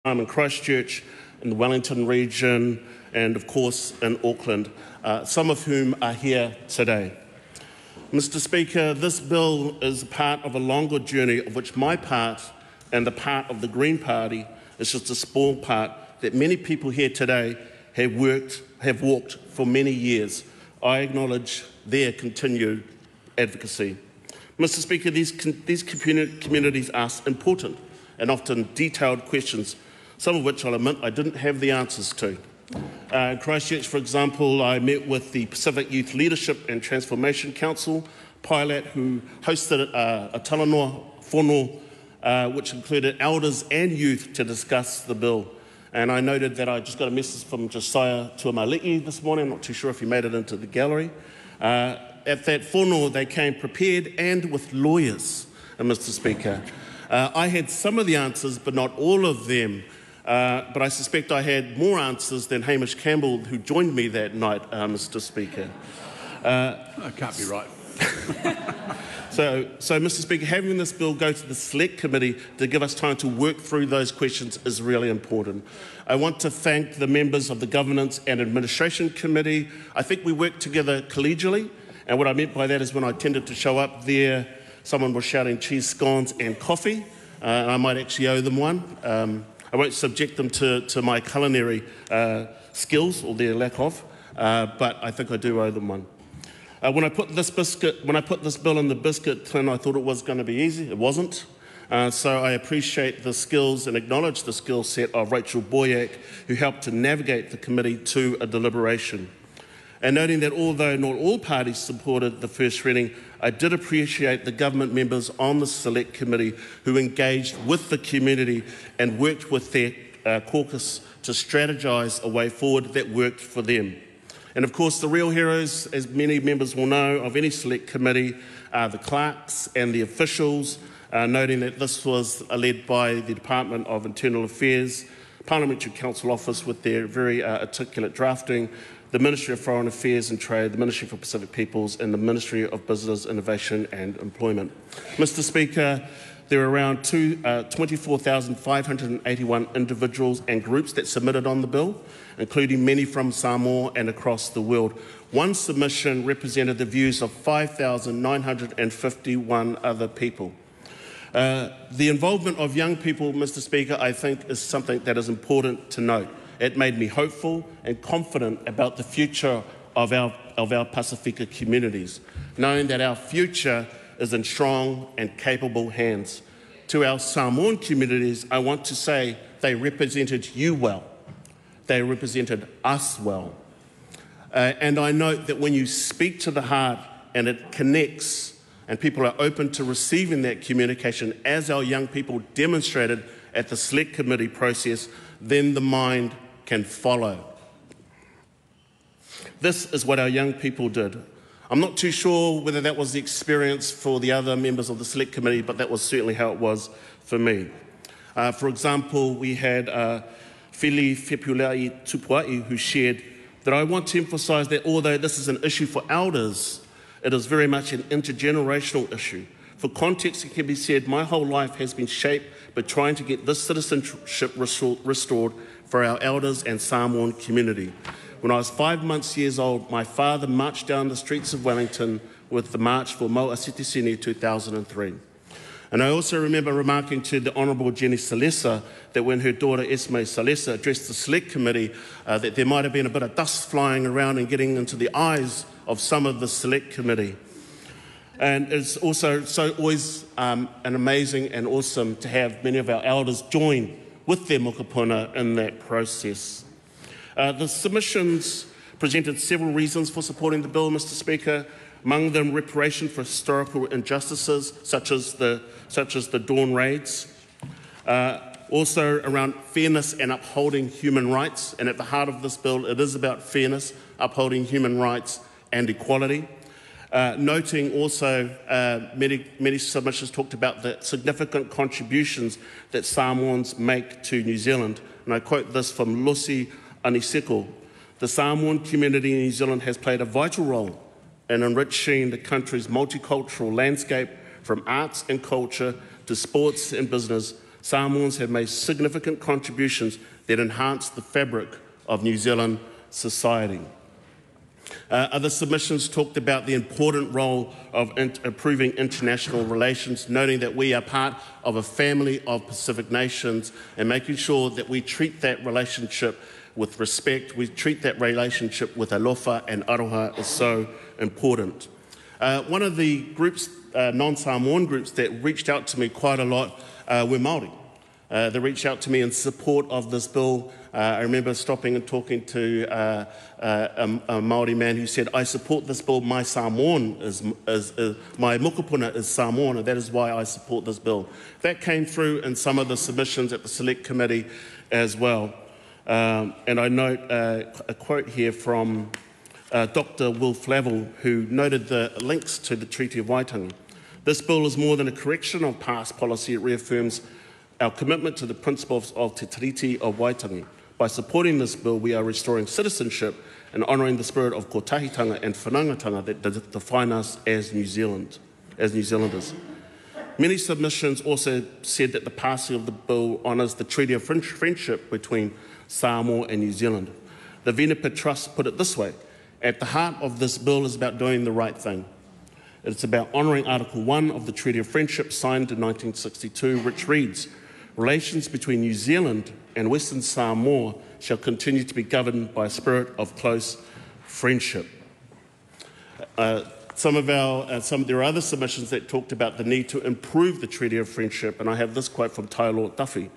in Christchurch, in the Wellington region, and of course in Auckland, some of whom are here today. Mr. Speaker, this bill is part of a longer journey of which my part and the part of the Green Party is just a small part that many people here today have walked for many years. I acknowledge their continued advocacy. Mr. Speaker, these communities ask important and often detailed questions, some of which I'll admit I didn't have the answers to. In Christchurch, for example, I met with the Pacific Youth Leadership and Transformation Council, PILAT, who hosted a talanoa whono, which included elders and youth to discuss the bill. And I noted that I just got a message from Josiah Tuamali'i this morning. I'm not too sure if he made it into the gallery. At that whono, they came prepared and with lawyers, Mr. Speaker. I had some of the answers, but not all of them. But I suspect I had more answers than Hamish Campbell, who joined me that night, Mr. Speaker. That can't be right. So, Mr. Speaker, having this bill go to the Select Committee to give us time to work through those questions is really important. I want to thank the members of the Governance and Administration Committee. I think we worked together collegially, and what I meant by that is when I tended to show up there, someone was shouting cheese scones and coffee, and I might actually owe them one. I won't subject them to my culinary skills or their lack of, but I think I do owe them one. When I put this bill in the biscuit tin, I thought it was going to be easy. It wasn't. So I appreciate the skills and acknowledge the skill set of Rachel Boyack, who helped to navigate the committee to a deliberation. And noting that although not all parties supported the first reading, I did appreciate the government members on the Select Committee who engaged with the community and worked with their caucus to strategise a way forward that worked for them. And of course, the real heroes, as many members will know, of any Select Committee are the clerks and the officials, noting that this was led by the Department of Internal Affairs, Parliamentary Council Office with their very articulate drafting, the Ministry of Foreign Affairs and Trade, the Ministry for Pacific Peoples, and the Ministry of Business, Innovation and Employment. Mr. Speaker, there are around 24,581 individuals and groups that submitted on the bill, including many from Samoa and across the world. One submission represented the views of 5,951 other people. The involvement of young people, Mr. Speaker, I think is something that is important to note. It made me hopeful and confident about the future of our Pasifika communities, knowing that our future is in strong and capable hands. To our Samoan communities, I want to say they represented you well. They represented us well. And I note that when you speak to the heart and it connects and people are open to receiving that communication, as our young people demonstrated at the Select Committee process, then the mind can follow. This is what our young people did. I'm not too sure whether that was the experience for the other members of the Select Committee, but that was certainly how it was for me. For example, we had Fili Fepulai Tupuai, who shared that I want to emphasise that although this is an issue for elders, it is very much an intergenerational issue. For context, it can be said my whole life has been shaped by trying to get this citizenship restored for our elders and Samoan community. When I was 5 years old, my father marched down the streets of Wellington with the March for Moa Citizenship 2003. And I also remember remarking to the Honourable Jenny Salesa that when her daughter Esme Salesa addressed the Select Committee, that there might have been a bit of dust flying around and getting into the eyes of some of the Select Committee. And it's also always an amazing and awesome to have many of our elders join with their mokopuna in that process. The submissions presented several reasons for supporting the bill, Mr. Speaker, among them reparation for historical injustices such as the Dawn raids, also around fairness and upholding human rights, and at the heart of this bill it is about fairness, upholding human rights and equality. Noting also many submissions talked about the significant contributions that Samoans make to New Zealand, and I quote this from Lucy Aniseko. The Samoan community in New Zealand has played a vital role in enriching the country's multicultural landscape, from arts and culture to sports and business. Samoans have made significant contributions that enhance the fabric of New Zealand society. Other submissions talked about the important role of improving international relations, noting that we are part of a family of Pacific nations and making sure that we treat that relationship with respect, we treat that relationship with alofa and aroha is so important. One of the groups, non-Samoan groups, that reached out to me quite a lot were Māori. They reached out to me in support of this bill. I remember stopping and talking to a Māori man who said, I support this bill, my Samoan my mokopuna is Samoan, and that is why I support this bill. That came through in some of the submissions at the Select Committee as well. And I note a quote here from Dr. Will Flavel, who noted the links to the Treaty of Waitangi. This bill is more than a correction of past policy. It reaffirms our commitment to the principles of Te Tiriti of Waitangi. By supporting this bill, we are restoring citizenship and honouring the spirit of kotahitanga and whanangatanga that define us as New Zealanders. Many submissions also said that the passing of the bill honours the Treaty of Friendship between Samoa and New Zealand. The Venepa Trust put it this way: at the heart of this bill is about doing the right thing. It's about honouring Article 1 of the Treaty of Friendship signed in 1962, which reads, relations between New Zealand and Western Samoa shall continue to be governed by a spirit of close friendship. There are other submissions that talked about the need to improve the Treaty of Friendship, and I have this quote from Tai Lord Duffy.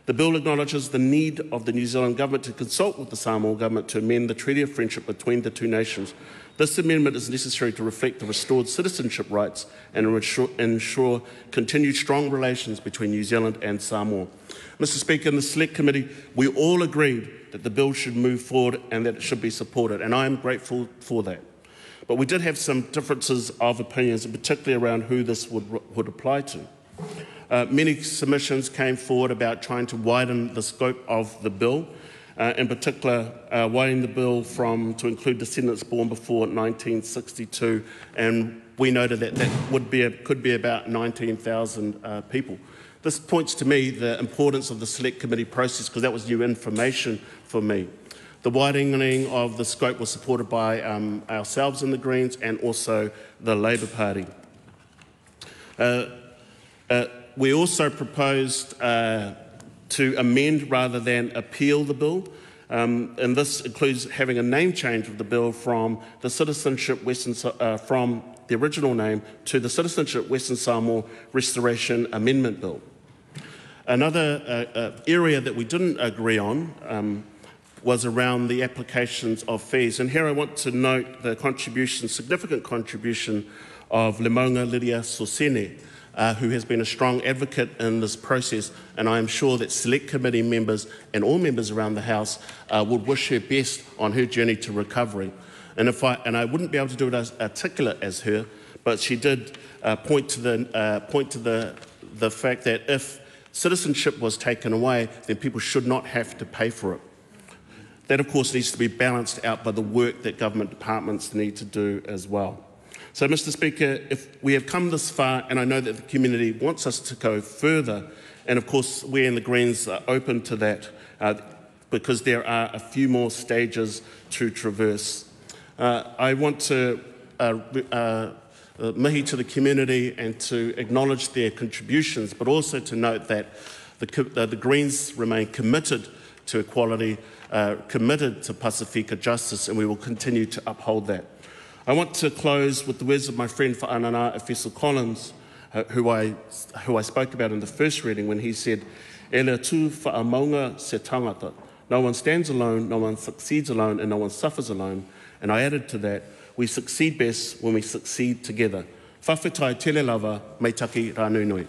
The bill acknowledges the need of the New Zealand government to consult with the Samoa government to amend the Treaty of Friendship between the two nations. This amendment is necessary to reflect the restored citizenship rights and ensure continued strong relations between New Zealand and Samoa. Mr. Speaker, in the Select Committee, we all agreed that the bill should move forward and that it should be supported, and I am grateful for that. But we did have some differences of opinions, particularly around who this would apply to. Many submissions came forward about trying to widen the scope of the bill, in particular widening the bill to include descendants born before 1962, and we noted that could be about 19,000 people. This points to me the importance of the Select Committee process, because that was new information for me. The widening of the scope was supported by ourselves in the Greens and also the Labour Party. We also proposed to amend rather than appeal the bill, and this includes having a name change of the bill from the Citizenship from the original name to the Citizenship Western Samoa Restoration Amendment Bill. Another area that we didn't agree on was around the applications of fees, and here I want to note the significant contribution of Lemonga Lydia Sosene, who has been a strong advocate in this process, and I am sure that Select Committee members and all members around the House would wish her best on her journey to recovery. And I wouldn't be able to do it as articulate as her, but she did point to the fact that if citizenship was taken away, then people should not have to pay for it. That, of course, needs to be balanced out by the work that government departments need to do as well. So, Mr. Speaker, if we have come this far, and I know that the community wants us to go further, and of course we in the Greens are open to that, because there are a few more stages to traverse. I want to mihi to the community and to acknowledge their contributions, but also to note that the Greens remain committed to equality, committed to Pasifika justice, and we will continue to uphold that. I want to close with the words of my friend Whaanana Efeso Collins, who I spoke about in the first reading, when he said, "E le tū whaamaunga se tangata. No one stands alone, no one succeeds alone, and no one suffers alone." And I added to that, we succeed best when we succeed together. Whawhetai tele lava, mai taki rā nui nui.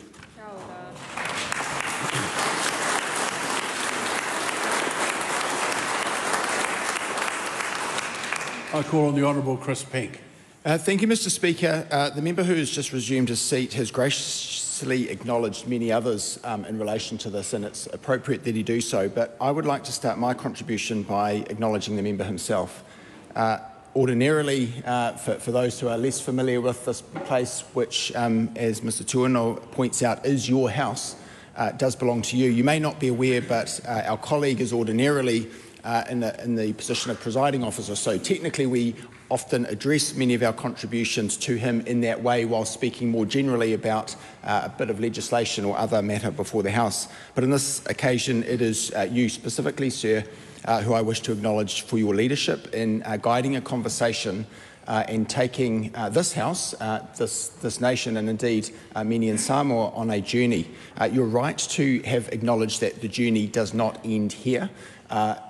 I call on the Honourable Chris Pink. Thank you, Mr. Speaker. The member who has just resumed his seat has graciously acknowledged many others in relation to this, and it's appropriate that he do so. But I would like to start my contribution by acknowledging the member himself. Ordinarily, for those who are less familiar with this place, which, as Mr. Tuano points out, is your house, does belong to you. You may not be aware, but our colleague is ordinarily in the position of presiding officer, so technically we often address many of our contributions to him in that way while speaking more generally about a bit of legislation or other matter before the House. But on this occasion it is you specifically, sir, who I wish to acknowledge for your leadership in guiding a conversation in taking this House, this nation and indeed many in Samoa on a journey. You're right to have acknowledged that the journey does not end here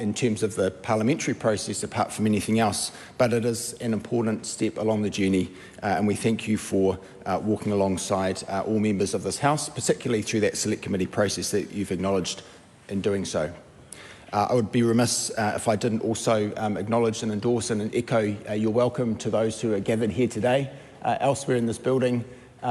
in terms of the parliamentary process apart from anything else, but it is an important step along the journey and we thank you for walking alongside all members of this House, particularly through that select committee process that you've acknowledged in doing so. I would be remiss if I didn't also acknowledge and endorse and echo your welcome to those who are gathered here today. Elsewhere in this building,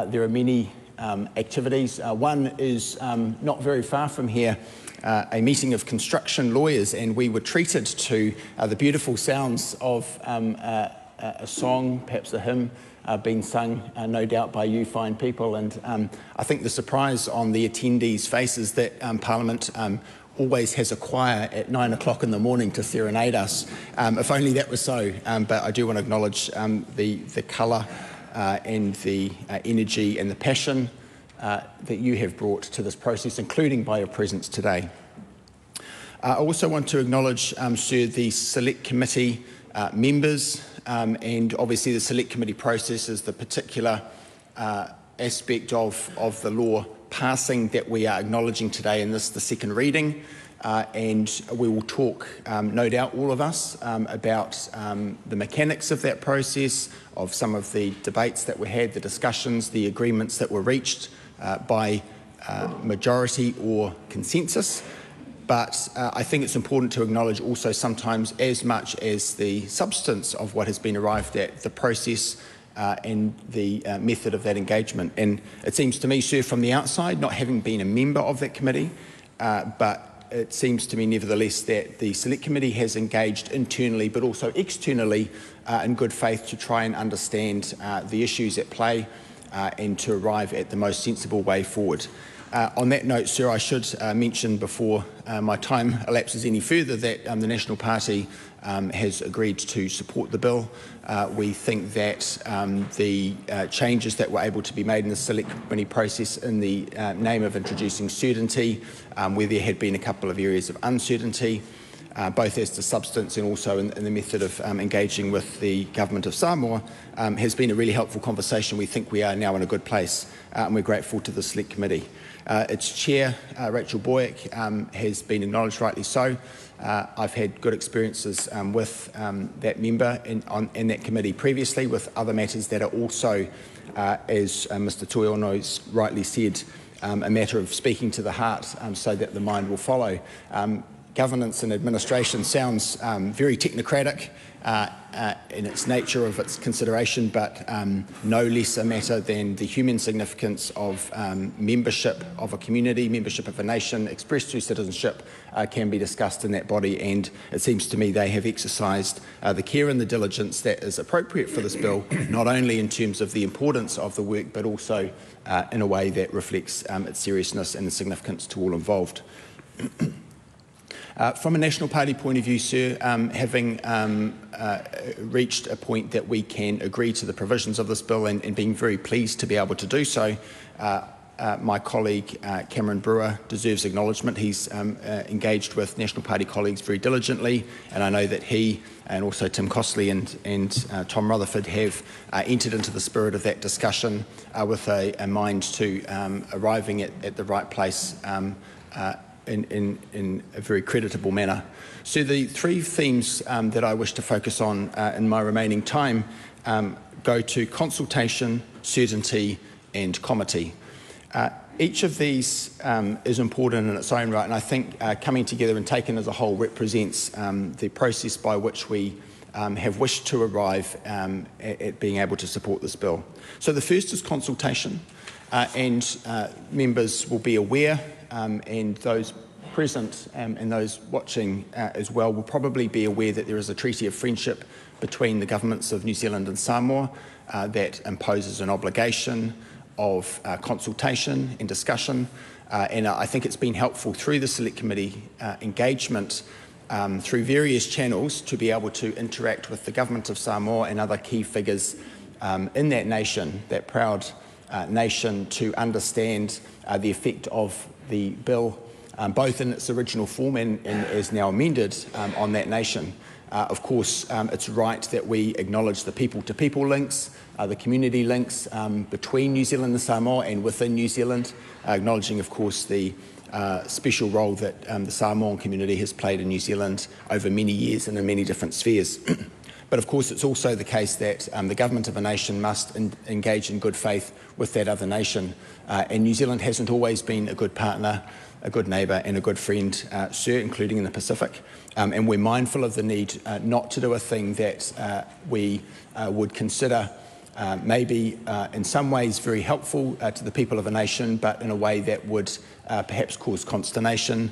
there are many activities. One is not very far from here, a meeting of construction lawyers, and we were treated to the beautiful sounds of a song, perhaps a hymn, being sung, no doubt, by you fine people. And I think the surprise on the attendees' faces that Parliament always has a choir at 9 o'clock in the morning to serenade us. If only that was so. But I do want to acknowledge the colour and the energy and the passion that you have brought to this process, including by your presence today. I also want to acknowledge, sir, the Select Committee members, and obviously the Select Committee process is the particular aspect of the law passing that we are acknowledging today in the second reading. And we will talk, no doubt, all of us, about the mechanics of that process, of some of the debates that were had, the discussions, the agreements that were reached by majority or consensus. But I think it's important to acknowledge also sometimes, as much as the substance of what has been arrived at, the process and the method of that engagement. And it seems to me, sir, from the outside, not having been a member of that committee, but it seems to me nevertheless that the Select Committee has engaged internally but also externally in good faith to try and understand the issues at play and to arrive at the most sensible way forward. On that note, sir, I should mention before my time elapses any further that the National Party has agreed to support the bill. We think that the changes that were able to be made in the Select Committee process in the name of introducing certainty, where there had been a couple of areas of uncertainty, both as to substance and also in the method of engaging with the Government of Samoa, has been a really helpful conversation. We think we are now in a good place and we're grateful to the Select Committee. Its chair, Rachel Boyack, has been acknowledged, rightly so. I've had good experiences with that member in that committee previously with other matters that are also, as Mr Tuiono's rightly said, a matter of speaking to the heart so that the mind will follow. Governance and administration sounds very technocratic in its nature of its consideration, but no less a matter than the human significance of membership of a community, membership of a nation, expressed through citizenship, can be discussed in that body. And it seems to me they have exercised the care and the diligence that is appropriate for this bill, not only in terms of the importance of the work, but also in a way that reflects its seriousness and the significance to all involved. From a National Party point of view, sir, having reached a point that we can agree to the provisions of this bill and being very pleased to be able to do so, my colleague Cameron Brewer deserves acknowledgement. He's engaged with National Party colleagues very diligently, and I know that he and also Tim Costley and Tom Rutherford have entered into the spirit of that discussion with a mind to arriving at the right place in a very creditable manner. So the three themes that I wish to focus on in my remaining time go to consultation, certainty and comity. Each of these is important in its own right, and I think coming together and taken as a whole represents the process by which we have wished to arrive at being able to support this bill. So the first is consultation, and members will be aware, and those present and those watching as well will probably be aware that there is a treaty of friendship between the governments of New Zealand and Samoa that imposes an obligation of consultation and discussion And I think it's been helpful through the Select Committee engagement through various channels to be able to interact with the Government of Samoa and other key figures in that nation, that proud nation, to understand the effect of the bill, both in its original form and as now amended, on that nation. Of course, it's right that we acknowledge the people-to-people links, the community links between New Zealand and Samoa and within New Zealand, acknowledging, of course, the special role that the Samoan community has played in New Zealand over many years and in many different spheres. But of course, it's also the case that the government of a nation must engage in good faith with that other nation. And New Zealand hasn't always been a good partner, a good neighbour and a good friend, sir, including in the Pacific. And we're mindful of the need not to do a thing that we would consider maybe in some ways very helpful to the people of a nation, but in a way that would perhaps cause consternation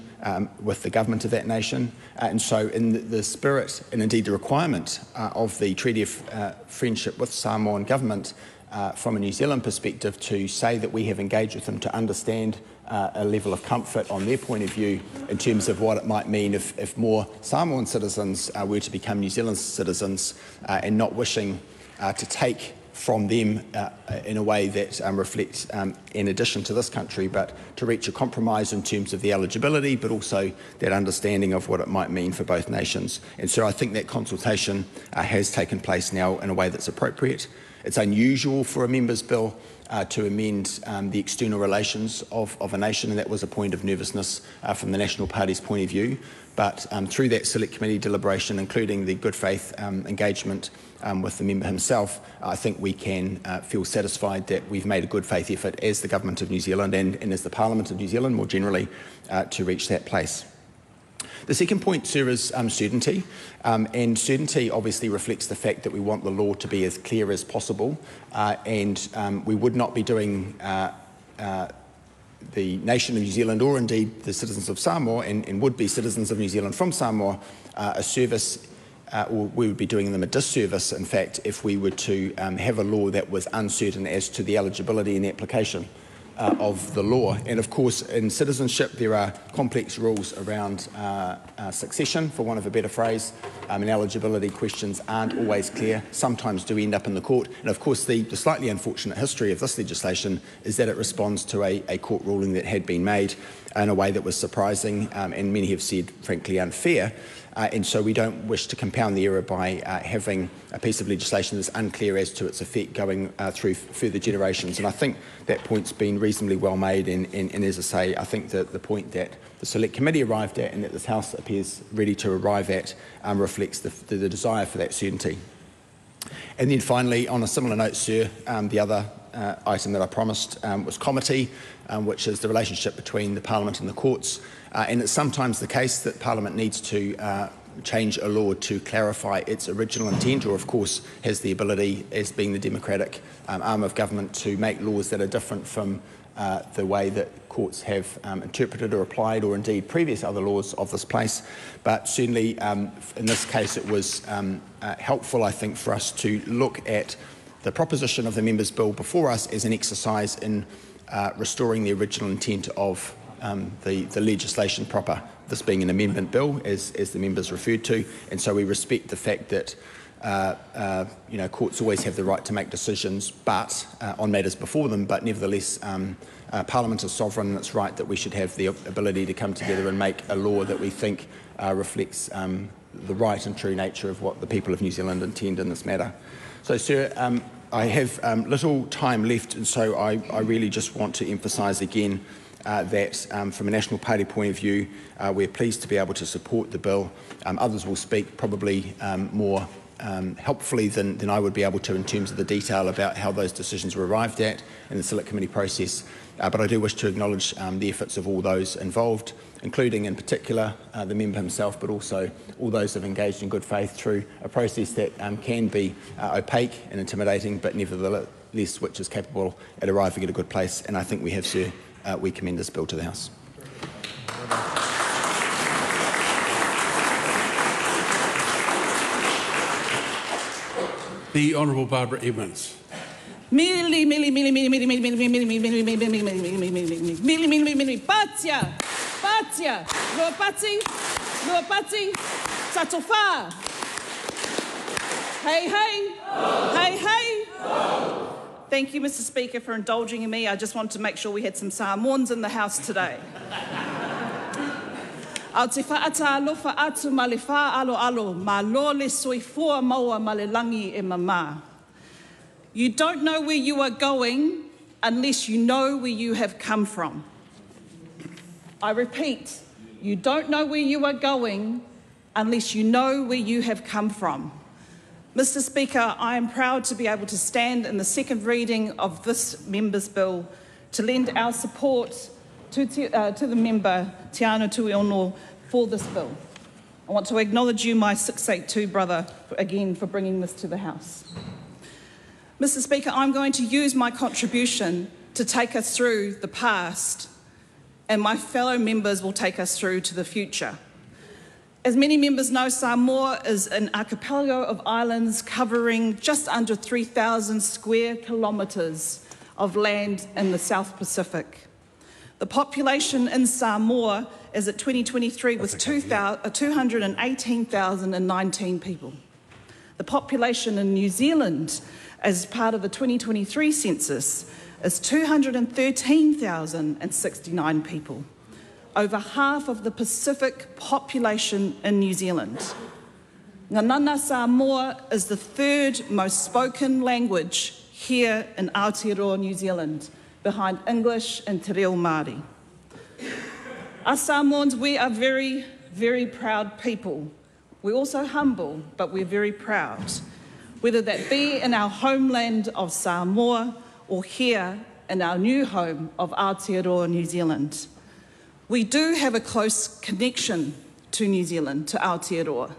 with the government of that nation. And so in the spirit and indeed the requirement of the Treaty of Friendship with Samoan government, from a New Zealand perspective, to say that we have engaged with them to understand a level of comfort on their point of view in terms of what it might mean if more Samoan citizens were to become New Zealand citizens, and not wishing to take from them in a way that reflects in addition to this country, but to reach a compromise in terms of the eligibility, but also that understanding of what it might mean for both nations. And so I think that consultation has taken place now in a way that's appropriate. It's unusual for a members' bill to amend the external relations of a nation, and that was a point of nervousness from the National Party's point of view. But through that Select Committee deliberation, including the good faith engagement with the member himself, I think we can feel satisfied that we've made a good faith effort as the Government of New Zealand and as the Parliament of New Zealand more generally to reach that place. The second point, sir, is certainty, and certainty obviously reflects the fact that we want the law to be as clear as possible, and we would not be doing the nation of New Zealand, or indeed the citizens of Samoa and would-be citizens of New Zealand from Samoa, a service, or we would be doing them a disservice, in fact, if we were to have a law that was uncertain as to the eligibility and application of the law. And of course, in citizenship, there are complex rules around succession, for want of a better phrase, and eligibility questions aren't always clear, sometimes do end up in the court. And of course, the slightly unfortunate history of this legislation is that it responds to a court ruling that had been made in a way that was surprising, and many have said, frankly, unfair. And so we don't wish to compound the error by having a piece of legislation that's unclear as to its effect going through further generations. And I think that point's been reasonably well made. And as I say, I think that the point that the Select Committee arrived at and that this House appears ready to arrive at reflects the desire for that certainty. And then finally, on a similar note, sir, the other item that I promised was comity, which is the relationship between the Parliament and the courts. And it's sometimes the case that Parliament needs to change a law to clarify its original intent, or of course has the ability, as being the democratic arm of government, to make laws that are different from the way that courts have interpreted or applied, or indeed previous other laws of this place. But certainly in this case it was helpful, I think, for us to look at the proposition of the Members' Bill before us as an exercise in restoring the original intent of the legislation proper, this being an amendment bill, as the members referred to. And so we respect the fact that courts always have the right to make decisions but on matters before them, but nevertheless Parliament is sovereign, and it's right that we should have the ability to come together and make a law that we think reflects the right and true nature of what the people of New Zealand intend in this matter. So, sir, I have little time left, and so I really just want to emphasise again that from a National Party point of view, we're pleased to be able to support the bill. Others will speak probably more helpfully than I would be able to in terms of the detail about how those decisions were arrived at in the Select Committee process. But I do wish to acknowledge the efforts of all those involved, including in particular the member himself, but also all those who have engaged in good faith through a process that can be opaque and intimidating, but nevertheless which is capable at arriving at a good place. And I think we have, sir. We commend this bill to the House. The Honourable Barbara Edmonds. Mili, mili, mili, mili, mili, mili, mili, mili, mili, mili, mili, mili, mili, mili, mili, mili, mili, mili, Patia, Patia, Lua Pati, Tatofa. Hey, hey, hey, hey. Thank you, Mr. Speaker, for indulging in me. I just wanted to make sure we had some Samoans in the House today. Au te whaata alofa atu ma le wha alo alo, ma lo le soifua maua ma le langi e mama. You don't know where you are going unless you know where you have come from. I repeat, you don't know where you are going unless you know where you have come from. Mr. Speaker, I am proud to be able to stand in the second reading of this member's bill to lend our support to the member, Te Ano Tuiono, for this bill. I want to acknowledge you, my 682 brother, again for bringing this to the House. Mr. Speaker, I'm going to use my contribution to take us through the past, and my fellow members will take us through to the future. As many members know, Samoa is an archipelago of islands covering just under 3,000 square kilometres of land in the South Pacific. The population in Samoa, as at 2023, was 218,019 people. The population in New Zealand, as part of the 2023 census, is 213,069 people, over half of the Pacific population in New Zealand. Nganana Samoa is the third most spoken language here in Aotearoa, New Zealand, behind English and Te Reo Māori. Us Samoans, we are very, very proud people. We're also humble, but we're very proud, whether that be in our homeland of Samoa or here in our new home of Aotearoa, New Zealand. We do have a close connection to New Zealand, to Aotearoa,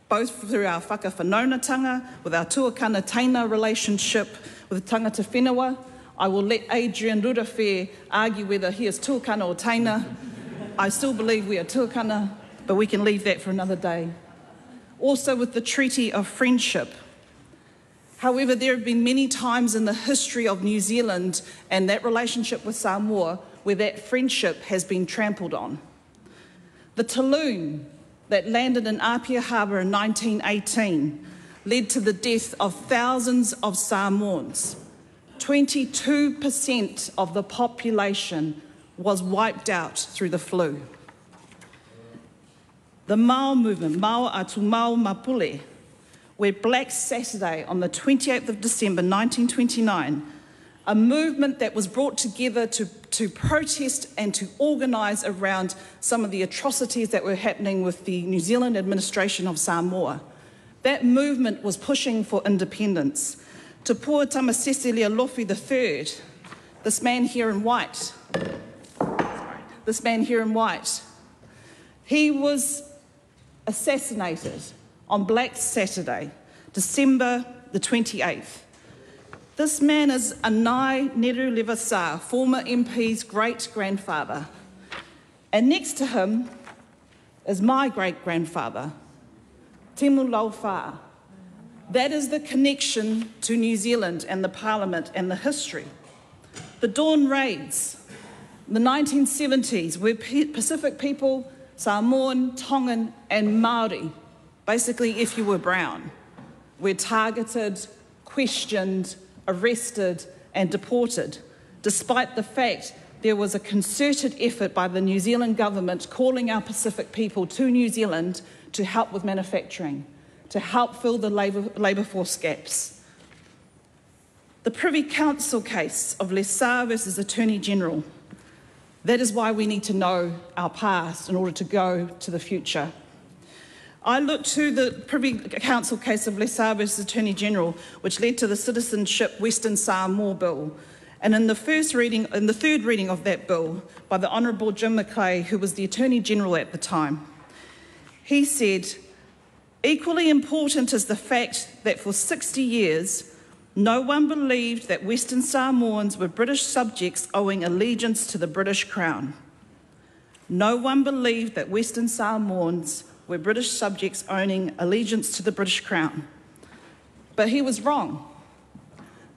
both through our whakawhanaunatanga, with our tuakana taina relationship with tangata whenua. I will let Adrian Rurawhe argue whether he is tuakana or taina. I still believe we are tuakana, but we can leave that for another day. Also with the Treaty of Friendship. However, there have been many times in the history of New Zealand and that relationship with Samoa where that friendship has been trampled on. The Talloon that landed in Apia Harbour in 1918 led to the death of thousands of Samoans. 22% of the population was wiped out through the flu. The Mao movement, Mao atu Mao Mapule, where Black Saturday on the 28th of December 1929, a movement that was brought together to protest and to organise around some of the atrocities that were happening with the New Zealand administration of Samoa. That movement was pushing for independence. Te Pua Tamasese Lealofi III, this man here in white, he was assassinated on Black Saturday, December the 28th. This man is Anai Neru Levasa, former MP's great-grandfather. And next to him is my great-grandfather, Temu Lauwha. That is the connection to New Zealand and the Parliament and the history. The Dawn Raids, the 1970s, where Pacific people, Samoan, Tongan and Māori, basically if you were brown, were targeted, questioned, arrested and deported, despite the fact there was a concerted effort by the New Zealand government calling our Pacific people to New Zealand to help with manufacturing, to help fill the labour force gaps. The Privy Council case of Lessar versus Attorney General, that is why we need to know our past in order to go to the future. I looked to the Privy Council case of Lessar versus Attorney General, which led to the Citizenship Western Samoa Bill. And in the third reading of that bill by the Honourable Jim McClay, who was the Attorney General at the time, he said, equally important is the fact that for 60 years, no one believed that Western Samoans were British subjects owing allegiance to the British Crown. No one believed that Western Samoans were British subjects owning allegiance to the British Crown. But he was wrong.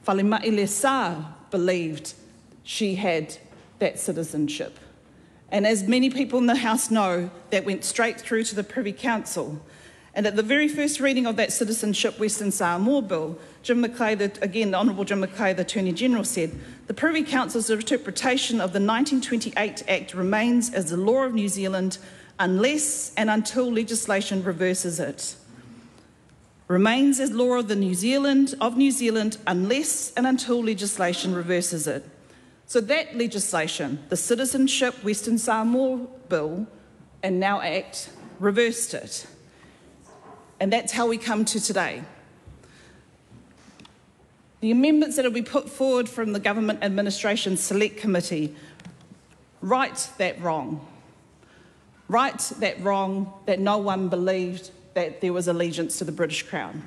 Whalemai Sa believed she had that citizenship. And as many people in the House know, that went straight through to the Privy Council. And at the very first reading of that Citizenship Western Samoa Bill, Jim Mackay, the Honourable Jim Mackay, the Attorney-General, said, "The Privy Council's interpretation of the 1928 Act remains as the law of New Zealand unless and until legislation reverses it. Remains as law of New Zealand unless and until legislation reverses it." So that legislation, the Citizenship Western Samoa Bill and now Act, reversed it. And that's how we come to today. The amendments that will be put forward from the Government Administration Select Committee right that wrong. Right that wrong that no one believed that there was allegiance to the British Crown.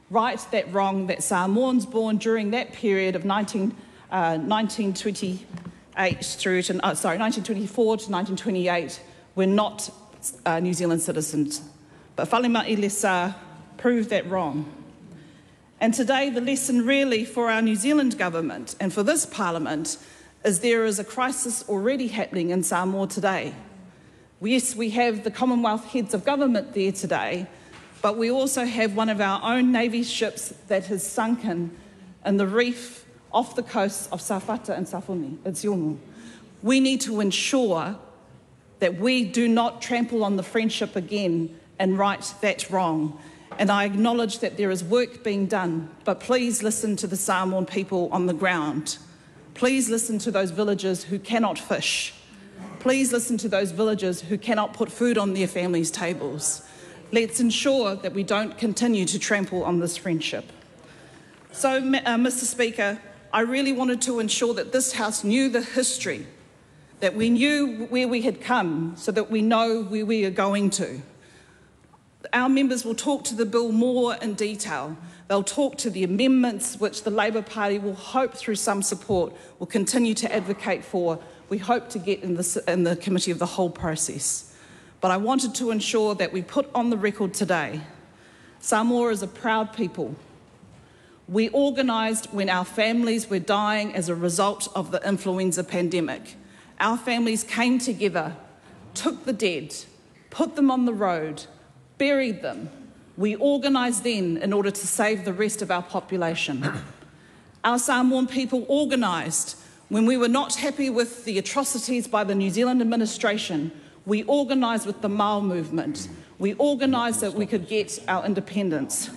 Right that wrong that Samoans born during that period of 1924 to 1928 were not New Zealand citizens. But Whalemai Sa proved that wrong. And today the lesson really for our New Zealand government and for this Parliament is there is a crisis already happening in Samoa today. Yes, we have the Commonwealth heads of government there today, but we also have one of our own Navy ships that has sunken in the reef off the coast of Sawhata and Siongu. We need to ensure that we do not trample on the friendship again and right that wrong. And I acknowledge that there is work being done, but please listen to the Samoan people on the ground. Please listen to those villagers who cannot fish. Please listen to those villagers who cannot put food on their families' tables. Let's ensure that we don't continue to trample on this friendship. So, Mr. Speaker, I really wanted to ensure that this House knew the history, that we knew where we had come so that we know where we are going to. Our members will talk to the bill more in detail. They'll talk to the amendments which the Labour Party will hope through some support will continue to advocate for. We hope to get in the Committee of the Whole process. But I wanted to ensure that we put on the record today, Samoa is a proud people. We organised when our families were dying as a result of the influenza pandemic. Our families came together, took the dead, put them on the road, buried them. We organised then in order to save the rest of our population. Our Samoan people organised when we were not happy with the atrocities by the New Zealand administration. We organised with the Māo movement. We organised so that we could get our independence.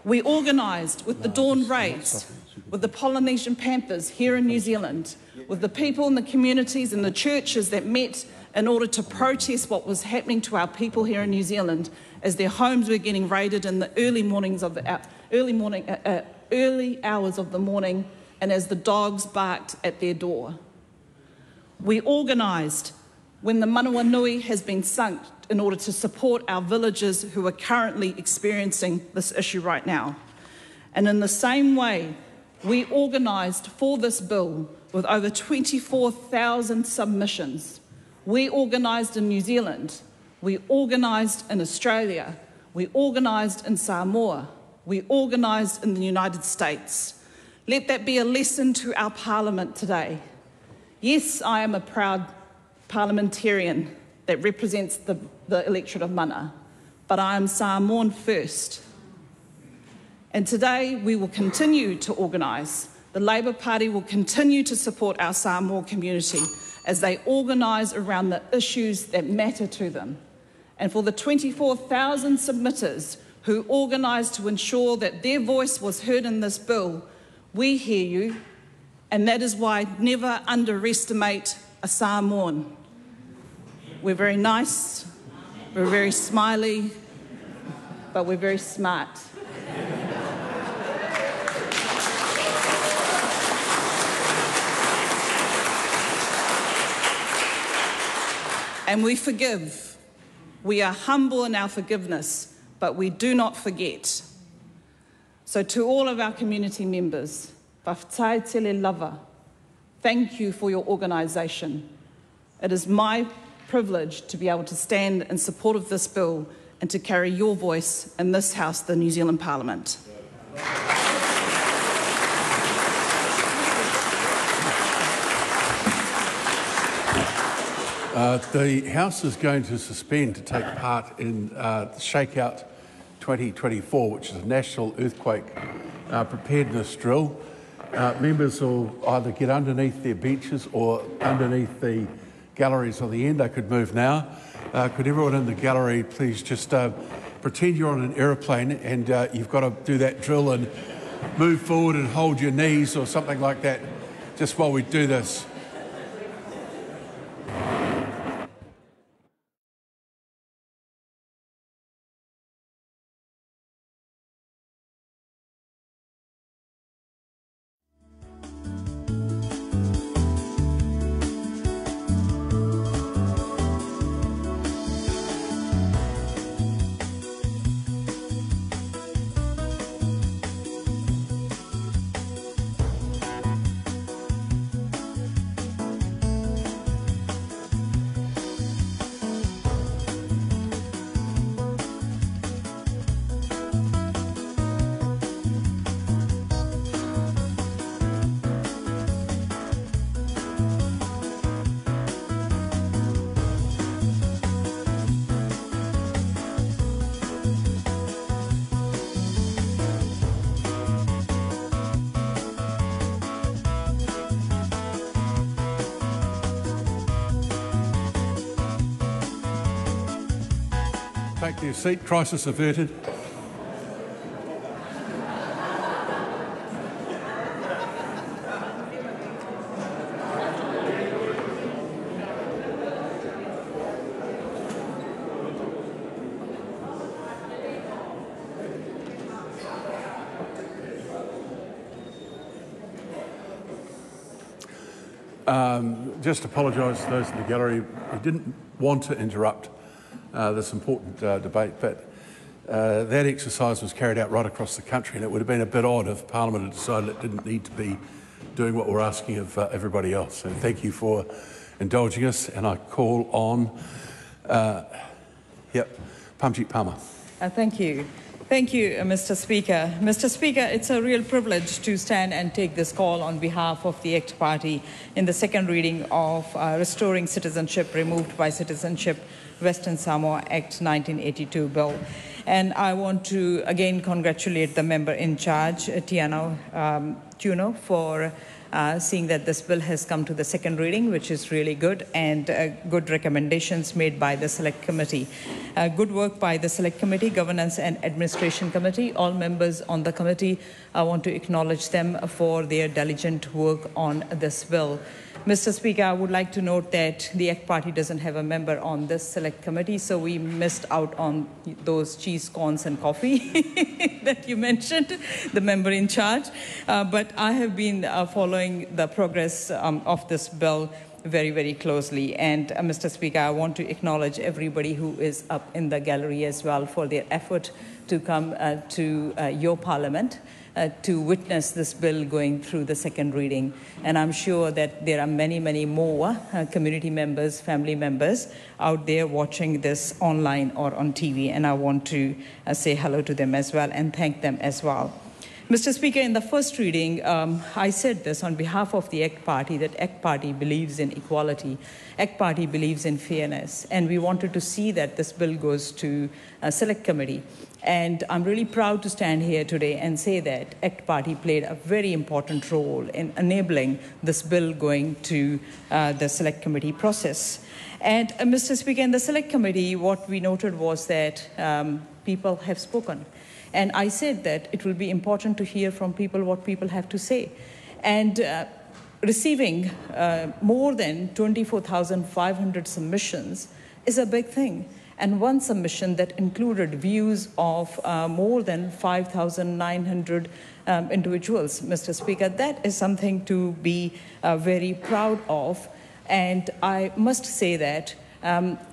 We organised with the Dawn Raids, with the Polynesian Panthers here in New Zealand, with the people in the communities and the churches that met in order to protest what was happening to our people here in New Zealand as their homes were getting raided in the early hours of the morning and as the dogs barked at their door. We organised when the Manawa Nui has been sunk in order to support our villagers who are currently experiencing this issue right now. And in the same way, we organised for this bill with over 24,000 submissions. We organised in New Zealand, we organised in Australia, we organised in Samoa, we organised in the United States. Let that be a lesson to our Parliament today. Yes, I am a proud parliamentarian that represents the electorate of Mana, but I am Samoan first. And today we will continue to organise. The Labour Party will continue to support our Samoa community as they organise around the issues that matter to them. And for the 24,000 submitters who organised to ensure that their voice was heard in this bill, we hear you, and that is why never underestimate a Samoan. We're very nice, we're very smiley, but we're very smart. And we forgive. We are humble in our forgiveness, but we do not forget. So to all of our community members, whawhatae tele lava, thank you for your organisation. It is my privilege to be able to stand in support of this bill and to carry your voice in this House, the New Zealand Parliament. The House is going to suspend to take part in the Shakeout 2024, which is a national earthquake preparedness drill. Members will either get underneath their benches or underneath the galleries on the end. They could move now. Could everyone in the gallery please just pretend you're on an aeroplane and you've got to do that drill and move forward and hold your knees or something like that just while we do this. Take their seat. Crisis averted. Just apologise to those in the gallery. We didn't want to interrupt this important debate, but that exercise was carried out right across the country, and it would have been a bit odd if Parliament had decided it didn't need to be doing what we're asking of everybody else. So thank you for indulging us, and I call on, Pamjit Palmer. Thank you. Thank you, Mr. Speaker. Mr. Speaker, it's a real privilege to stand and take this call on behalf of the ACT Party in the second reading of Restoring Citizenship, Removed by Citizenship, Western Samoa Act 1982 bill. And I want to again congratulate the member in charge, Tiano Tuno, for seeing that this bill has come to the second reading, which is really good, and good recommendations made by the Select Committee. Good work by the Select Committee, Governance and Administration Committee. All members on the committee, I want to acknowledge them for their diligent work on this bill. Mr. Speaker, I would like to note that the ACT Party doesn't have a member on this Select Committee, so we missed out on those cheese, corns and coffee that you mentioned, the member in charge. But I have been following the progress of this bill very, very closely. And Mr. Speaker, I want to acknowledge everybody who is up in the gallery as well for their effort to come to your Parliament to witness this bill going through the second reading. And I'm sure that there are many, many more community members, family members out there watching this online or on TV. And I want to say hello to them as well and thank them as well. Mr. Speaker, in the first reading, I said this on behalf of the ACT Party, that ACT Party believes in equality. ACT Party believes in fairness. And we wanted to see that this bill goes to a Select Committee. And I'm really proud to stand here today and say that ACT Party played a very important role in enabling this bill going to the Select Committee process. And Mr. Speaker, in the Select Committee, what we noted was that people have spoken. And I said that it will be important to hear from people what people have to say. And receiving more than 24,500 submissions is a big thing. And one submission that included views of more than 5,900 individuals, Mr. Speaker, that is something to be very proud of. And I must say that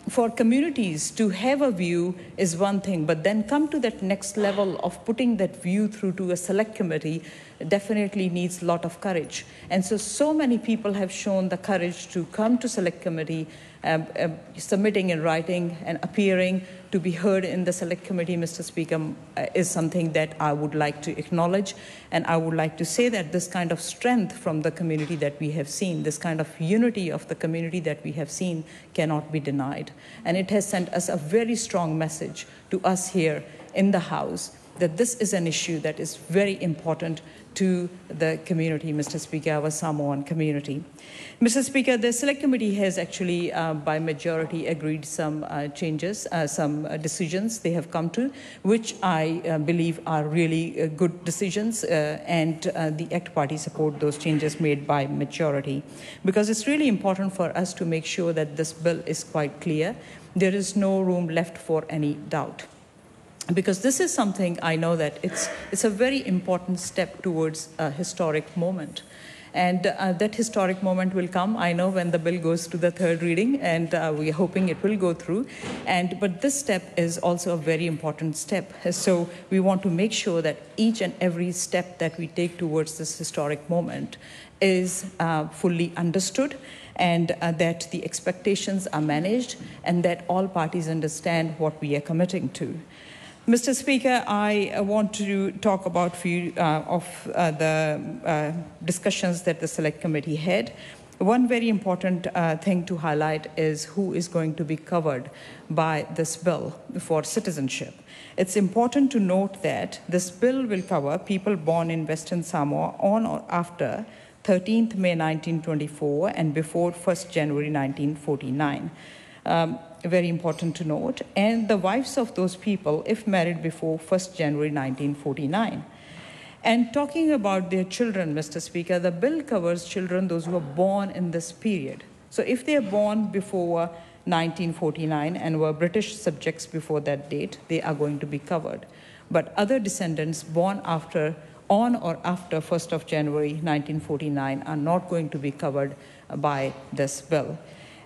for communities to have a view is one thing, but then come to that next level of putting that view through to a Select Committee definitely needs a lot of courage. And so many people have shown the courage to come to Select Committee submitting in writing and appearing to be heard in the Select Committee, Mr. Speaker, is something that I would like to acknowledge. And I would like to say that this kind of strength from the community that we have seen, this kind of unity of the community that we have seen, cannot be denied. And it has sent us a very strong message to us here in the House that this is an issue that is very important to the community, Mr. Speaker, our Samoan community. Mr. Speaker, the Select Committee has actually, by majority, agreed some changes, some decisions they have come to, which I believe are really good decisions, and the ACT Party support those changes made by majority. Because it's really important for us to make sure that this bill is quite clear. There is no room left for any doubt. Because this is something I know that it's a very important step towards a historic moment. And that historic moment will come, I know, when the bill goes to the third reading, and we are hoping it will go through. But this step is also a very important step. So we want to make sure that each and every step that we take towards this historic moment is fully understood, and that the expectations are managed, and that all parties understand what we are committing to. Mr. Speaker, I want to talk about a few of the discussions that the Select Committee had. One very important thing to highlight is who is going to be covered by this bill for citizenship. It's important to note that this bill will cover people born in Western Samoa on or after 13th May 1924 and before 1st January 1949. Very important to note, and the wives of those people if married before 1st January 1949. And talking about their children, Mr. Speaker, the bill covers children, those who are born in this period. So if they are born before 1949 and were British subjects before that date, they are going to be covered. But other descendants born on or after 1st of January 1949 are not going to be covered by this bill.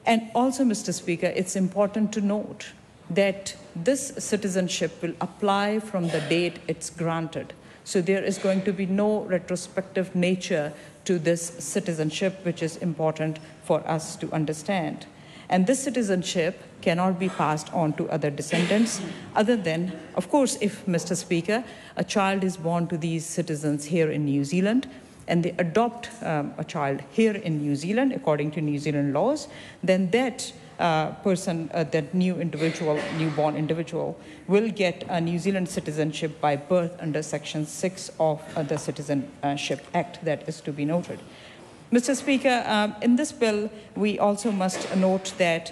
And also, Mr. Speaker, it's important to note that this citizenship will apply from the date it's granted. So there is going to be no retrospective nature to this citizenship, which is important for us to understand. And this citizenship cannot be passed on to other descendants other than, of course, if, Mr. Speaker, a child is born to these citizens here in New Zealand, and they adopt a child here in New Zealand according to New Zealand laws, then that person, that newborn individual, will get a New Zealand citizenship by birth under Section 6 of the Citizenship Act, that is to be noted. Mr. Speaker, in this bill, we also must note that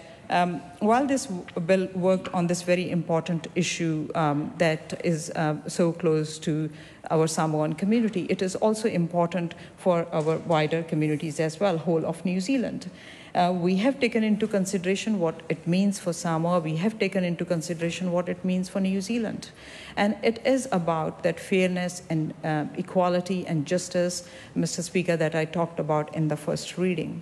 while this bill worked on this very important issue that is so close to our Samoan community, it is also important for our wider communities as well, whole of New Zealand. We have taken into consideration what it means for Samoa. We have taken into consideration what it means for New Zealand. And it is about that fairness and equality and justice, Mr. Speaker, that I talked about in the first reading.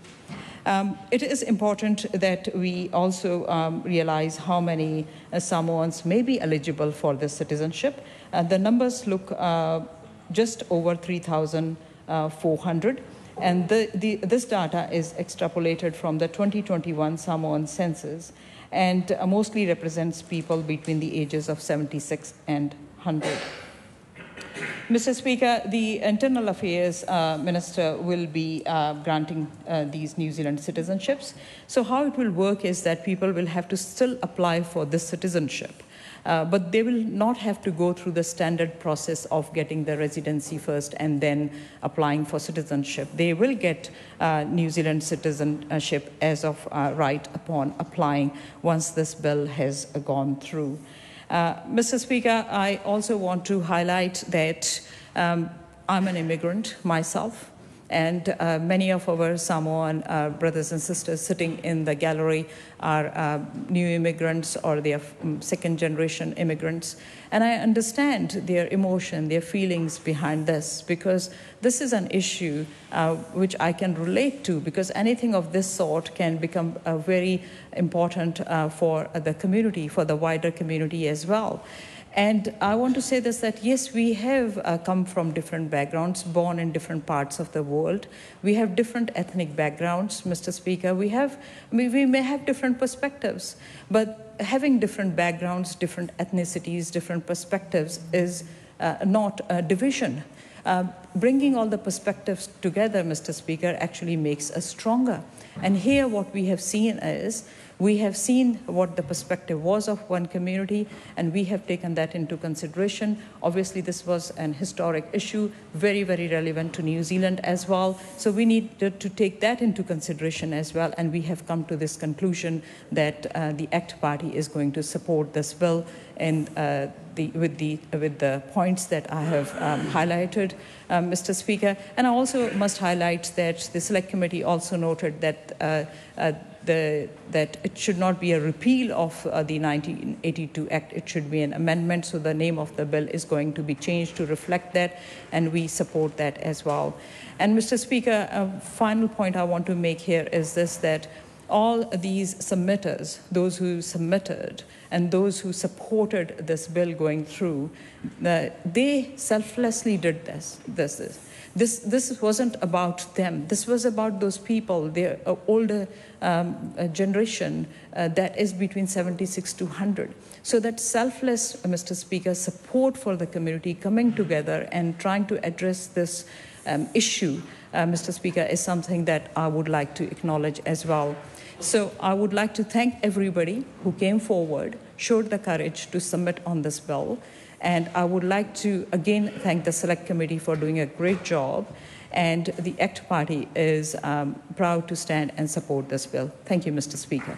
It is important that we also realize how many Samoans may be eligible for this citizenship. The numbers look just over 3,400. And this data is extrapolated from the 2021 Samoan census and mostly represents people between the ages of 76 and 100. Mr. Speaker, the Internal Affairs Minister will be granting these New Zealand citizenships. So how it will work is that people will have to still apply for this citizenship. But they will not have to go through the standard process of getting the residency first and then applying for citizenship. They will get New Zealand citizenship as of right upon applying once this bill has gone through. Mr. Speaker, I also want to highlight that I'm an immigrant myself, and many of our Samoan brothers and sisters sitting in the gallery are new immigrants or they are second-generation immigrants. And I understand their emotion, their feelings behind this, because this is an issue which I can relate to, because anything of this sort can become very important for the community, for the wider community as well. And I want to say this, that yes, we have come from different backgrounds, born in different parts of the world. We have different ethnic backgrounds, Mr. Speaker. We may have different perspectives, but having different backgrounds, different ethnicities, different perspectives is not a division. Bringing all the perspectives together, Mr. Speaker, actually makes us stronger. And here what we have seen is, we have seen what the perspective was of one community, and we have taken that into consideration. Obviously, this was an historic issue, very, very relevant to New Zealand as well. So we need to take that into consideration as well, and we have come to this conclusion that the ACT Party is going to support this bill and with the points that I have highlighted, Mr. Speaker. And I also must highlight that the Select Committee also noted that that it should not be a repeal of the 1982 Act, it should be an amendment, so the name of the bill is going to be changed to reflect that, and we support that as well. And Mr. Speaker, a final point I want to make here is this, that all these submitters, those who submitted and those who supported this bill going through, they selflessly did this. This wasn't about them. This was about those people, the older generation that is between 76 to 100. So that selfless, Mr. Speaker, support for the community coming together and trying to address this issue, Mr. Speaker, is something that I would like to acknowledge as well. So I would like to thank everybody who came forward, showed the courage to submit on this bill. And I would like to again thank the Select Committee for doing a great job. And the ACT Party is proud to stand and support this bill. Thank you, Mr. Speaker.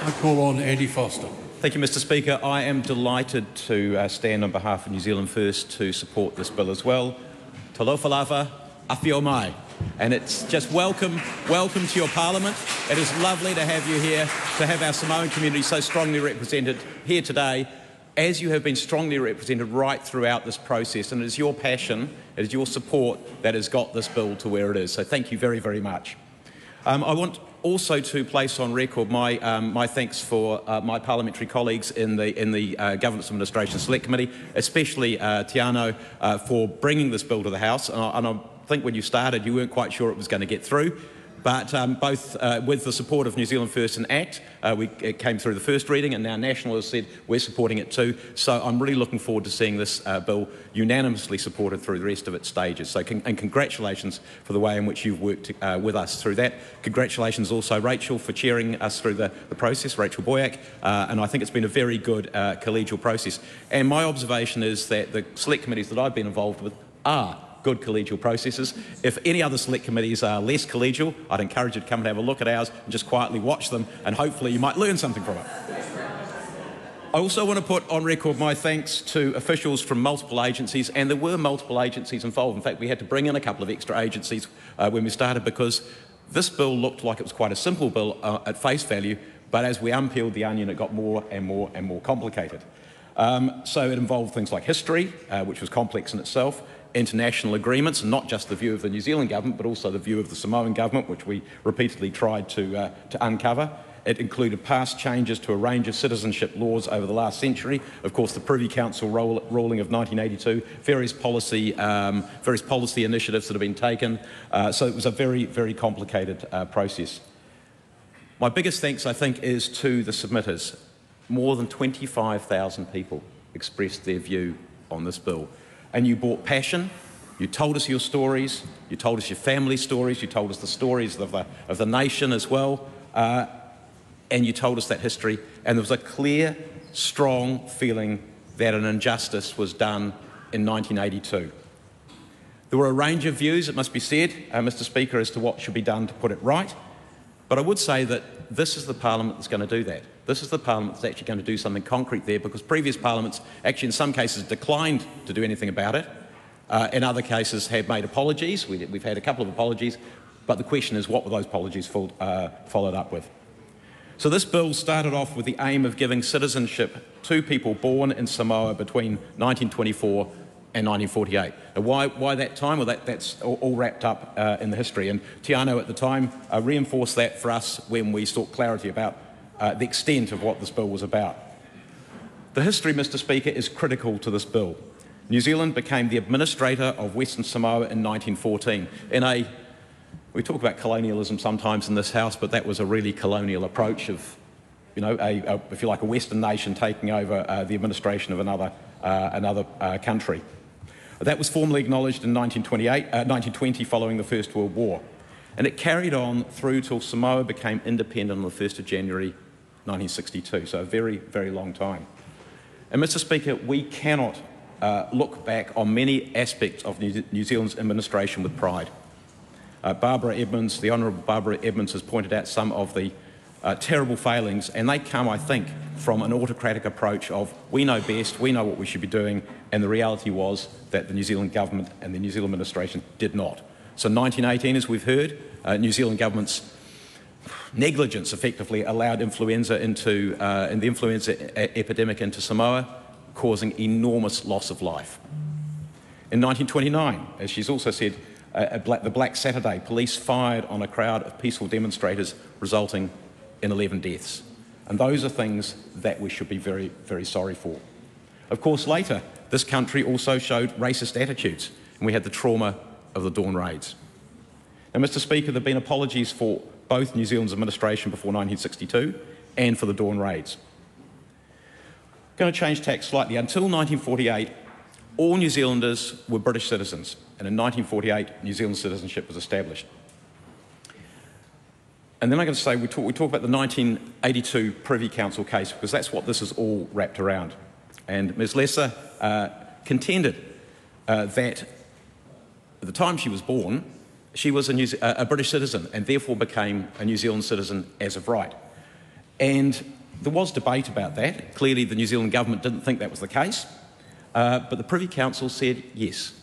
I call on Andy Foster. Thank you, Mr. Speaker. I am delighted to stand on behalf of New Zealand First to support this bill as well. Talofa lava, awhio mai. And it's just welcome to your Parliament. It is lovely to have you here, to have our Samoan community so strongly represented here today, as you have been strongly represented right throughout this process. And it is your passion, it is your support that has got this bill to where it is. So thank you very, very much. I want also to place on record my thanks for my parliamentary colleagues in the Governance Administration Select Committee, especially Tiano, for bringing this bill to the House. And I think when you started, you weren't quite sure it was going to get through. But both with the support of New Zealand First and ACT, it came through the first reading, and now National has said we're supporting it too. So I'm really looking forward to seeing this bill unanimously supported through the rest of its stages. So and congratulations for the way in which you've worked with us through that. Congratulations also, Rachel, for chairing us through the process, Rachel Boyack. And I think it's been a very good collegial process. And my observation is that the select committees that I've been involved with are good collegial processes. If any other select committees are less collegial, I'd encourage you to come and have a look at ours and just quietly watch them, and hopefully you might learn something from it. I also want to put on record my thanks to officials from multiple agencies, and there were multiple agencies involved. In fact, we had to bring in a couple of extra agencies when we started, because this bill looked like it was quite a simple bill at face value, but as we unpeeled the onion, it got more and more and more complicated. So it involved things like history, which was complex in itself, international agreements, and not just the view of the New Zealand government, but also the view of the Samoan government, which we repeatedly tried to uncover. It included past changes to a range of citizenship laws over the last century. Of course, the Privy Council ruling of 1982, various policy initiatives that have been taken. So it was a very, very complicated process. My biggest thanks, I think, is to the submitters. More than 25,000 people expressed their view on this bill. And you brought passion, you told us your stories, you told us your family stories, you told us the stories of the nation as well, and you told us that history. And there was a clear, strong feeling that an injustice was done in 1982. There were a range of views, it must be said, Mr. Speaker, as to what should be done to put it right. But I would say that this is the Parliament that's going to do that. This is the Parliament that's actually going to do something concrete there, because previous Parliaments actually in some cases declined to do anything about it. In other cases have made apologies. We've had a couple of apologies, but the question is, what were those apologies followed up with? So this bill started off with the aim of giving citizenship to people born in Samoa between 1924 and 1948. And why that time? Well, that's all wrapped up in the history. And Tiano at the time reinforced that for us when we sought clarity about the extent of what this bill was about. The history, Mr. Speaker, is critical to this bill. New Zealand became the administrator of Western Samoa in 1914 we talk about colonialism sometimes in this House, but that was a really colonial approach of, if you like, a Western nation taking over the administration of another country. That was formally acknowledged in 1920 following the First World War. And it carried on through till Samoa became independent on the 1st of January 1962, so a very, very long time. And Mr. Speaker, we cannot look back on many aspects of New Zealand's administration with pride. Barbara Edmonds, the Honourable Barbara Edmonds, has pointed out some of the terrible failings, and they come, I think, from an autocratic approach of we know best, we know what we should be doing, and the reality was that the New Zealand government and the New Zealand administration did not. So in 1918, as we've heard, New Zealand government's negligence effectively allowed influenza and the influenza epidemic into Samoa, causing enormous loss of life. In 1929, as she's also said, the Black Saturday, police fired on a crowd of peaceful demonstrators, resulting in 11 deaths. And those are things that we should be very, very sorry for. Of course, later, this country also showed racist attitudes, and we had the trauma of the Dawn Raids. Now, Mr. Speaker, there have been apologies for both New Zealand's administration before 1962 and for the Dawn Raids. I'm going to change tack slightly. Until 1948, all New Zealanders were British citizens, and in 1948, New Zealand citizenship was established. And then I'm going to say we talk about the 1982 Privy Council case, because that's what this is all wrapped around. And Ms Lesser contended that at the time she was born, she was a British citizen and therefore became a New Zealand citizen as of right. And there was debate about that. Clearly, the New Zealand government didn't think that was the case, but the Privy Council said yes.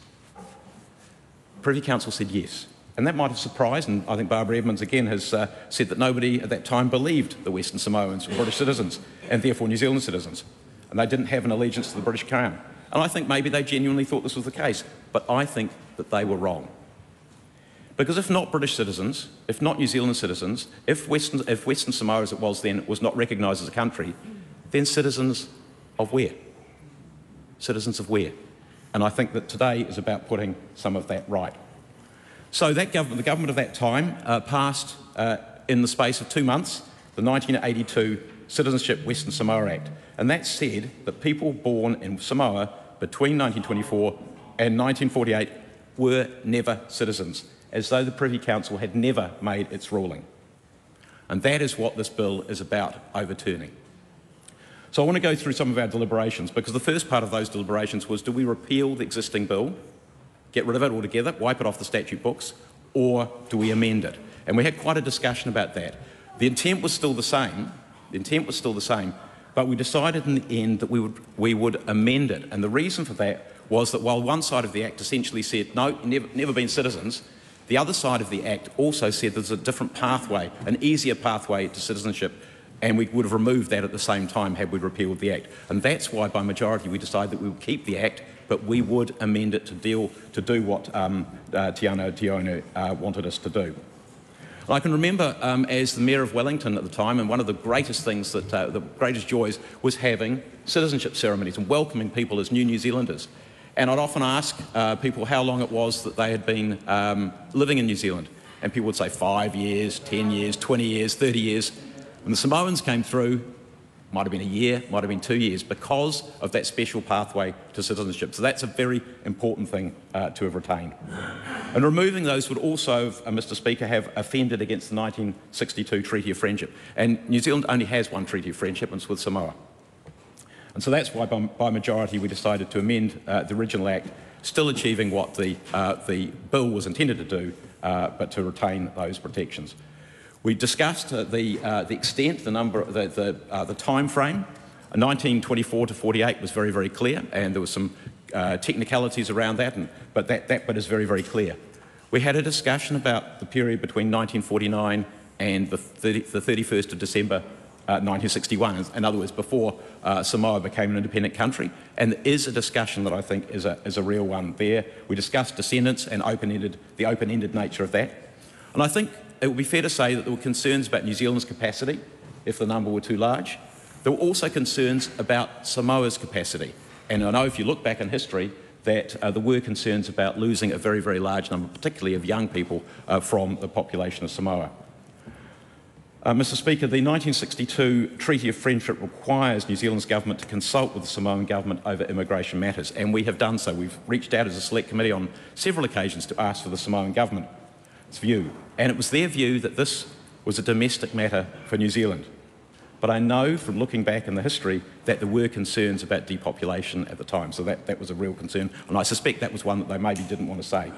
Privy Council said yes. And that might have surprised, and I think Barbara Edmonds again has said that nobody at that time believed the Western Samoans were British citizens and therefore New Zealand citizens. And they didn't have an allegiance to the British Crown. And I think maybe they genuinely thought this was the case, but I think that they were wrong. Because if not British citizens, if not New Zealand citizens, if Western Samoa as it was then was not recognised as a country, then citizens of where? Citizens of where? And I think that today is about putting some of that right. So that government, the government of that time passed in the space of 2 months the 1982 Citizenship Western Samoa Act. And that said that people born in Samoa between 1924 and 1948 were never citizens, as though the Privy Council had never made its ruling. And that is what this bill is about overturning. So I want to go through some of our deliberations, because the first part of those deliberations was, do we repeal the existing bill, get rid of it altogether, wipe it off the statute books, or do we amend it? And we had quite a discussion about that. The intent was still the same, but we decided in the end that we would amend it. And the reason for that was that while one side of the Act essentially said, no, never been citizens, the other side of the Act also said there's a different pathway, an easier pathway to citizenship, and we would have removed that at the same time had we repealed the Act. And that's why, by majority, we decided that we would keep the Act, but we would amend it to do what Tiano wanted us to do. I can remember as the Mayor of Wellington at the time, and one of the greatest things the greatest joys was having citizenship ceremonies and welcoming people as New Zealanders. And I'd often ask people how long it was that they had been living in New Zealand. And people would say 5 years, 10 years, 20 years, 30 years. When the Samoans came through, might have been a year, might have been 2 years, because of that special pathway to citizenship. So that's a very important thing to have retained. And removing those would also, Mr. Speaker, have offended against the 1962 Treaty of Friendship. And New Zealand only has one Treaty of Friendship, and it's with Samoa. And so that's why, by majority, we decided to amend the original Act, still achieving what the bill was intended to do, but to retain those protections. We discussed the extent, the number, the time frame. 1924 to 48 was very, very clear, and there were some technicalities around that, but that bit is very, very clear. We had a discussion about the period between 1949 and the 31st of December 1961, in other words, before Samoa became an independent country. And there is a discussion that I think is a real one there. We discussed descendants and the open-ended nature of that. And I think it would be fair to say that there were concerns about New Zealand's capacity if the number were too large. There were also concerns about Samoa's capacity. And I know if you look back in history that there were concerns about losing a very, very large number, particularly of young people, from the population of Samoa. Mr. Speaker, the 1962 Treaty of Friendship requires New Zealand's government to consult with the Samoan government over immigration matters, and we have done so. We've reached out as a select committee on several occasions to ask for the Samoan government's view, and it was their view that this was a domestic matter for New Zealand. But I know from looking back in the history that there were concerns about depopulation at the time, so that was a real concern, and I suspect that was one that they maybe didn't want to say.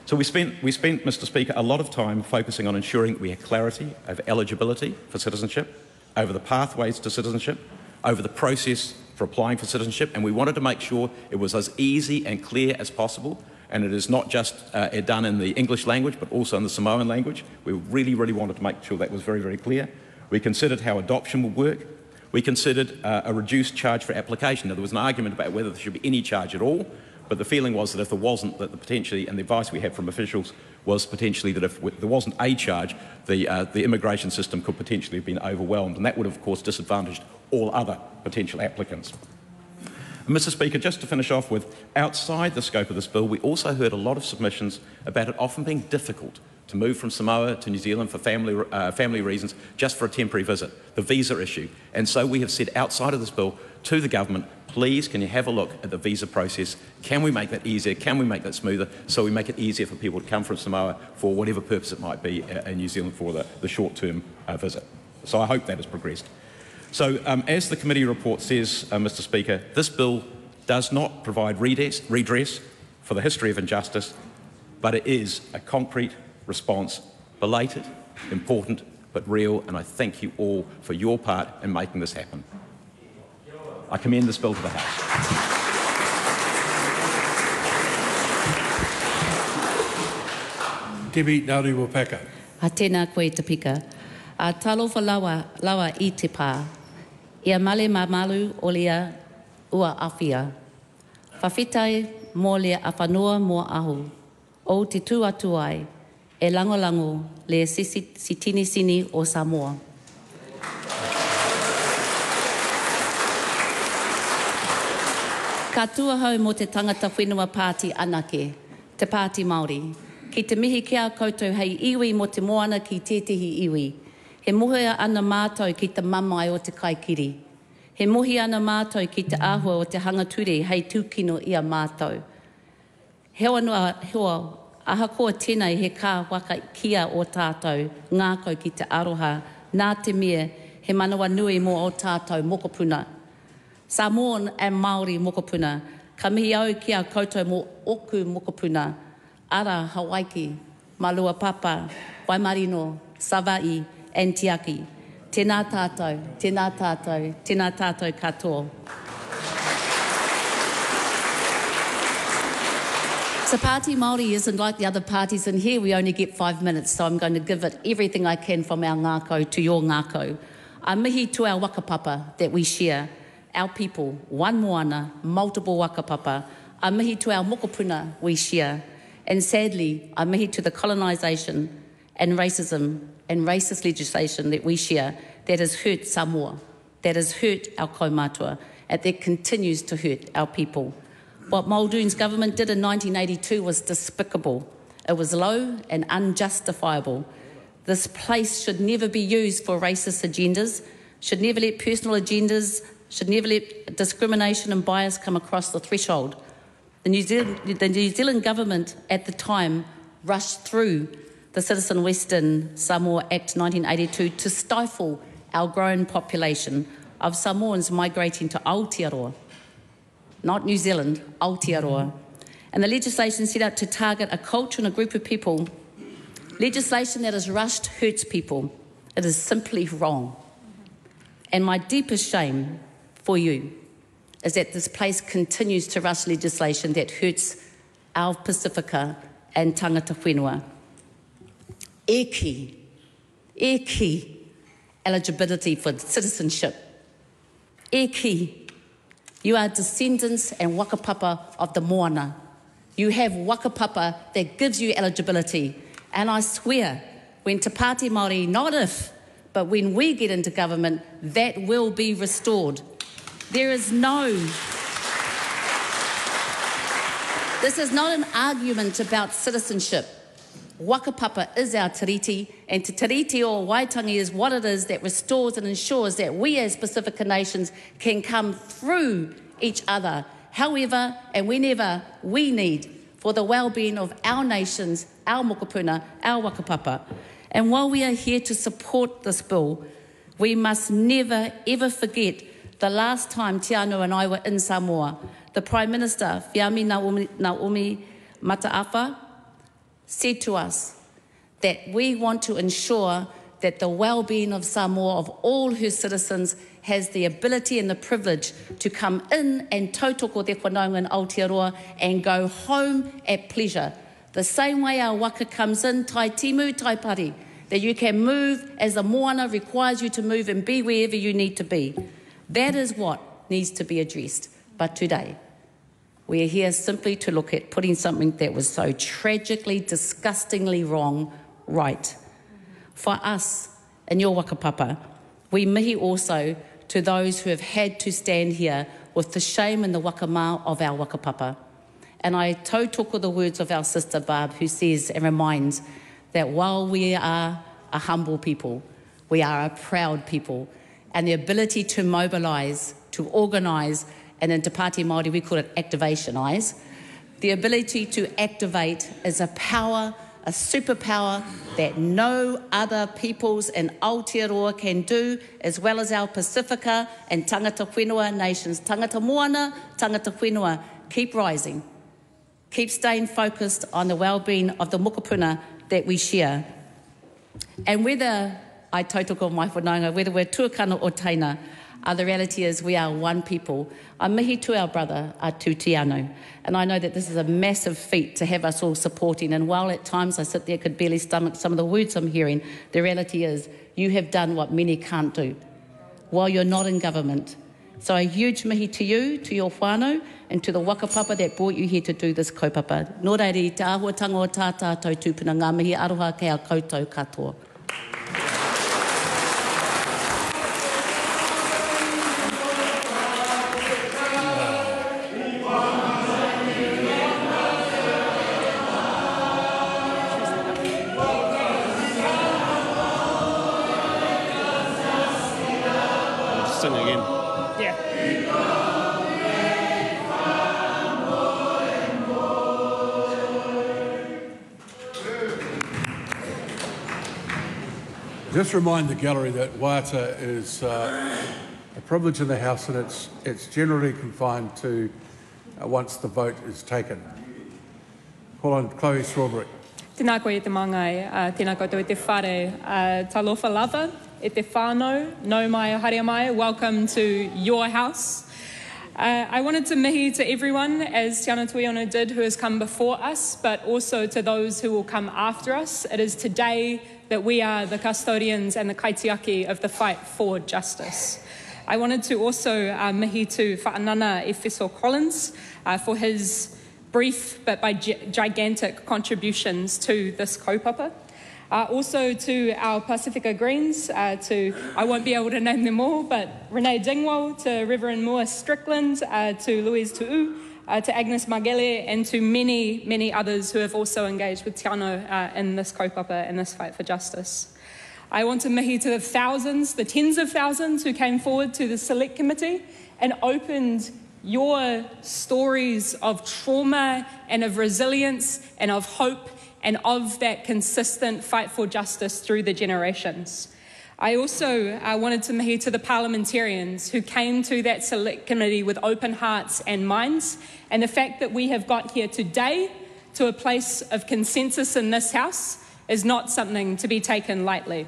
So we spent, Mr. Speaker, a lot of time focusing on ensuring that we had clarity over eligibility for citizenship, over the pathways to citizenship, over the process for applying for citizenship, and we wanted to make sure it was as easy and clear as possible, and it is not just done in the English language, but also in the Samoan language. We really, really wanted to make sure that was very, very clear. We considered how adoption would work. We considered a reduced charge for application. Now, there was an argument about whether there should be any charge at all, but the feeling was that if there wasn't, that potentially, and the advice we had from officials was potentially that if there wasn't a charge, the immigration system could potentially have been overwhelmed, and that would have, of course, disadvantaged all other potential applicants. And Mr. Speaker, just to finish off with, outside the scope of this bill, we also heard a lot of submissions about it often being difficult to move from Samoa to New Zealand for family reasons, just for a temporary visit, the visa issue. And so we have said outside of this bill to the government, please can you have a look at the visa process? Can we make that easier? Can we make that smoother so we make it easier for people to come from Samoa for whatever purpose it might be in New Zealand for the short-term visit? So I hope that has progressed. So as the committee report says, Mr. Speaker, this bill does not provide redress for the history of injustice, but it is a concrete response, belated, important, but real, and I thank you all for your part in making this happen. I commend this bill to the House. Debbie Ngāri-Wapaka. A tēnā koe te pika. A talofa lawa I te pā. Ia male mamalu o lea ua awhia. Whawhitai mō lea awhanua mō ahu. O te tū atu ai. E lango le sitini sini o Samoa. Ka tuahau mō te tangata whenua pāti anake, te pāti Māori. Ki te mihi kia koutou hei iwi mō te moana ki tētehi iwi. He muhia ana mātou ki te mamai o te kaikiri. He muhi ana mātou ki te āhua o te hangature hei tūkino ia mātou. Hewa noa hewa ahakoa tēnei he kā waka kia o tātou ngākau ki te aroha, nā te mea he manawa nui mō o tātou mokopuna. Samoan and Māori mokopuna, ka mihi au kia koutou mō oku mokopuna, ara Hawaiki, Malua Papa, Waimarino, Savai, and Tiaki. Tēnā tātou, tēnā tātou, tēnā tātou katoa. So Party Māori isn't like the other parties in here. We only get 5 minutes, so I'm going to give it everything I can from our ngākau to your ngākau. A mihi to our wakapapa that we share, our people, one moana, multiple wakapapa. A mihi to our mokopuna we share. And sadly, a mihi to the colonisation and racism and racist legislation that we share that has hurt Samoa, that has hurt our kaumātua, and that continues to hurt our people. What Muldoon's government did in 1982 was despicable. It was low and unjustifiable. This place should never be used for racist agendas, should never let personal agendas, should never let discrimination and bias come across the threshold. The New Zealand government at the time rushed through the Citizen Western Samoa Act 1982 to stifle our growing population of Samoans migrating to Aotearoa. Not New Zealand, Aotearoa. And the legislation set out to target a culture and a group of people. Legislation that is rushed hurts people. It is simply wrong. And my deepest shame for you is that this place continues to rush legislation that hurts our Pacifica and tangata whenua. E ki, eligibility for citizenship. E ki, you are descendants and wakapapa of the moana. You have wakapapa that gives you eligibility. And I swear, when Te Pāti Māori, not if, but when we get into government, that will be restored. This is not an argument about citizenship. Wakapapa is our tiriti, and te tiriti o Waitangi is what it is that restores and ensures that we as Pacifica nations can come through each other, however and whenever we need, for the well-being of our nations, our mokopuna, our wakapapa. And while we are here to support this bill, we must never ever forget the last time Te Anau and I were in Samoa. The Prime Minister, Whiami Naomi Mataafa, said to us that we want to ensure that the well-being of Samoa, of all her citizens, has the ability and the privilege to come in and tautoko te whanaunga in Aotearoa and go home at pleasure. The same way our waka comes in, tai timu, tai pari, that you can move as the moana requires you to move and be wherever you need to be. That is what needs to be addressed. But today, we are here simply to look at putting something that was so tragically, disgustingly wrong right. For us, in your wakapapa, we mihi also to those who have had to stand here with the shame and the wakamā of our wakapapa. And I tautoko the words of our sister Barb, who says and reminds that while we are a humble people, we are a proud people, and the ability to mobilise, to organise, and in Te Pāti Māori we call it activationise, the ability to activate is a power, a superpower that no other peoples in Aotearoa can do, as well as our Pacifica and tangata whenua nations. Tangata moana, tangata whenua, keep rising. Keep staying focused on the well-being of the mokopuna that we share. And whether, I tautoko mai whanaunga, whether we're tuakana or taina, the reality is we are one people. I mihi to our brother, to Te Anau. And I know that this is a massive feat to have us all supporting. And while at times I sit there, could barely stomach some of the words I'm hearing, the reality is you have done what many can't do while you're not in government. So a huge mihi to you, to your whānau, and to the wakapapa that brought you here to do this kaupapa. Nō reiri, te āhuatanga o tā tātou tūpuna, ngā mihi aroha kei a koutou katoa. Sing again. Yeah. Just remind the gallery that waiata is a privilege in the House, and it's generally confined to once the vote is taken. Call on Chloe Strawberry. Tēnā koe e te mangai, tēnā koutou e te whare, talofa lava, e te whānau, nau mai, haere mai, welcome to your house. I wanted to mihi to everyone, as Te Ana Tuiona did, who has come before us, but also to those who will come after us. It is today that we are the custodians and the kaitiaki of the fight for justice. I wanted to also mihi to Whaanana Efeso Collins for his brief but by gigantic contributions to this kaupapa. Also to our Pacifica Greens, I won't be able to name them all, but Renee Dingwall, to Reverend Moa Strickland, to Louise Tu'u, to Agnes Magele, and to many, many others who have also engaged with Te Anau in this kaupapa and this fight for justice. I want to mihi to the thousands, the tens of thousands who came forward to the Select Committee and opened your stories of trauma and of resilience and of hope and of that consistent fight for justice through the generations. I also wanted to mihi to the parliamentarians who came to that Select Committee with open hearts and minds, and the fact that we have got here today to a place of consensus in this House is not something to be taken lightly.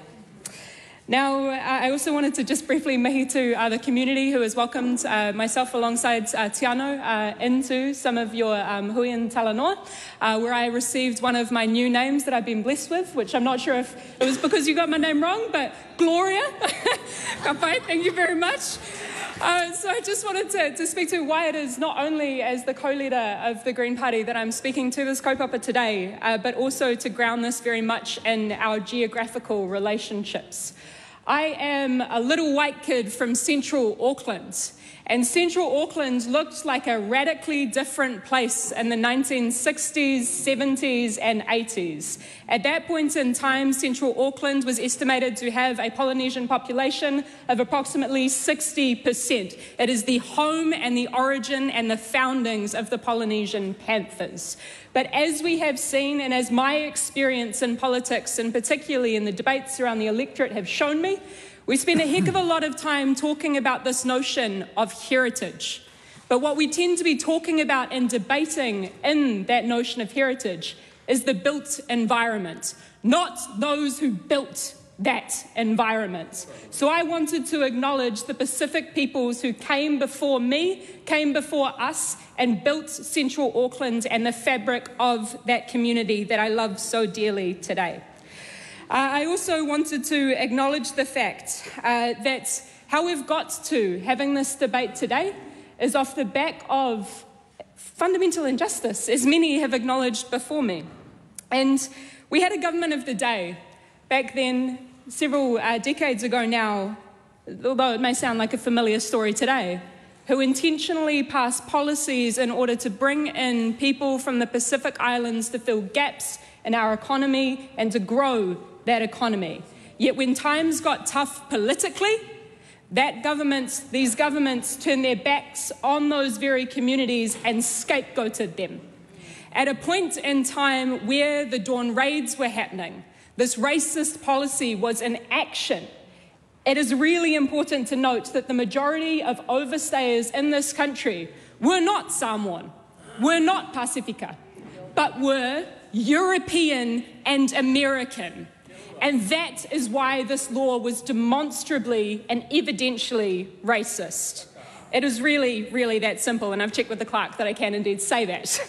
Now, I also wanted to just briefly mihi to the community who has welcomed myself alongside Tiano into some of your hui and talanoa, where I received one of my new names that I've been blessed with, which I'm not sure if it was because you got my name wrong, but Gloria. Kapai, thank you very much. So I just wanted to speak to why it is not only as the co-leader of the Green Party that I'm speaking to this kaupapa today, but also to ground this very much in our geographical relationships. I am a little white kid from central Auckland, and central Auckland looked like a radically different place in the 1960s, 70s and 80s. At that point in time, central Auckland was estimated to have a Polynesian population of approximately 60%. It is the home and the origin and the foundings of the Polynesian Panthers. But as we have seen, and as my experience in politics, and particularly in the debates around the electorate have shown me, we spend a heck of a lot of time talking about this notion of heritage. But what we tend to be talking about and debating in that notion of heritage is the built environment, not those who built that environment. So I wanted to acknowledge the Pacific peoples who came before me, came before us, and built Central Auckland and the fabric of that community that I love so dearly today. I also wanted to acknowledge the fact that how we've got to having this debate today is off the back of fundamental injustice, as many have acknowledged before me. And we had a government of the day back then, several decades ago now, although it may sound like a familiar story today, who intentionally passed policies in order to bring in people from the Pacific Islands to fill gaps in our economy and to grow that economy. Yet when times got tough politically, these governments turned their backs on those very communities and scapegoated them. At a point in time where the dawn raids were happening, this racist policy was in action. It is really important to note that the majority of overstayers in this country were not Samoan, were not Pacifica, but were European and American. And that is why this law was demonstrably and evidentially racist. It is really, really that simple, and I've checked with the clerk that I can indeed say that.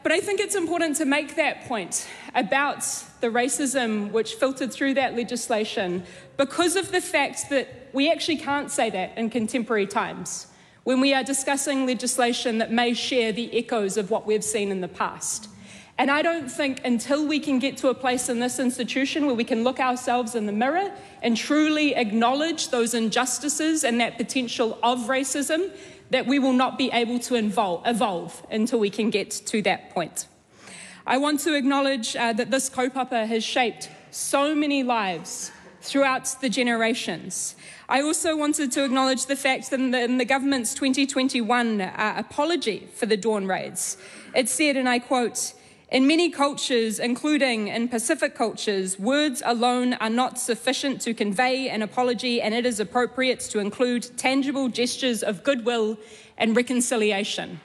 But I think it's important to make that point about the racism which filtered through that legislation because of the fact that we actually can't say that in contemporary times when we are discussing legislation that may share the echoes of what we've seen in the past. And I don't think until we can get to a place in this institution where we can look ourselves in the mirror and truly acknowledge those injustices and that potential of racism, that we will not be able to evolve until we can get to that point. I want to acknowledge that this kaupapa has shaped so many lives throughout the generations. I also wanted to acknowledge the fact that in the government's 2021 apology for the dawn raids, it said, and I quote, "In many cultures, including in Pacific cultures, words alone are not sufficient to convey an apology, and it is appropriate to include tangible gestures of goodwill and reconciliation."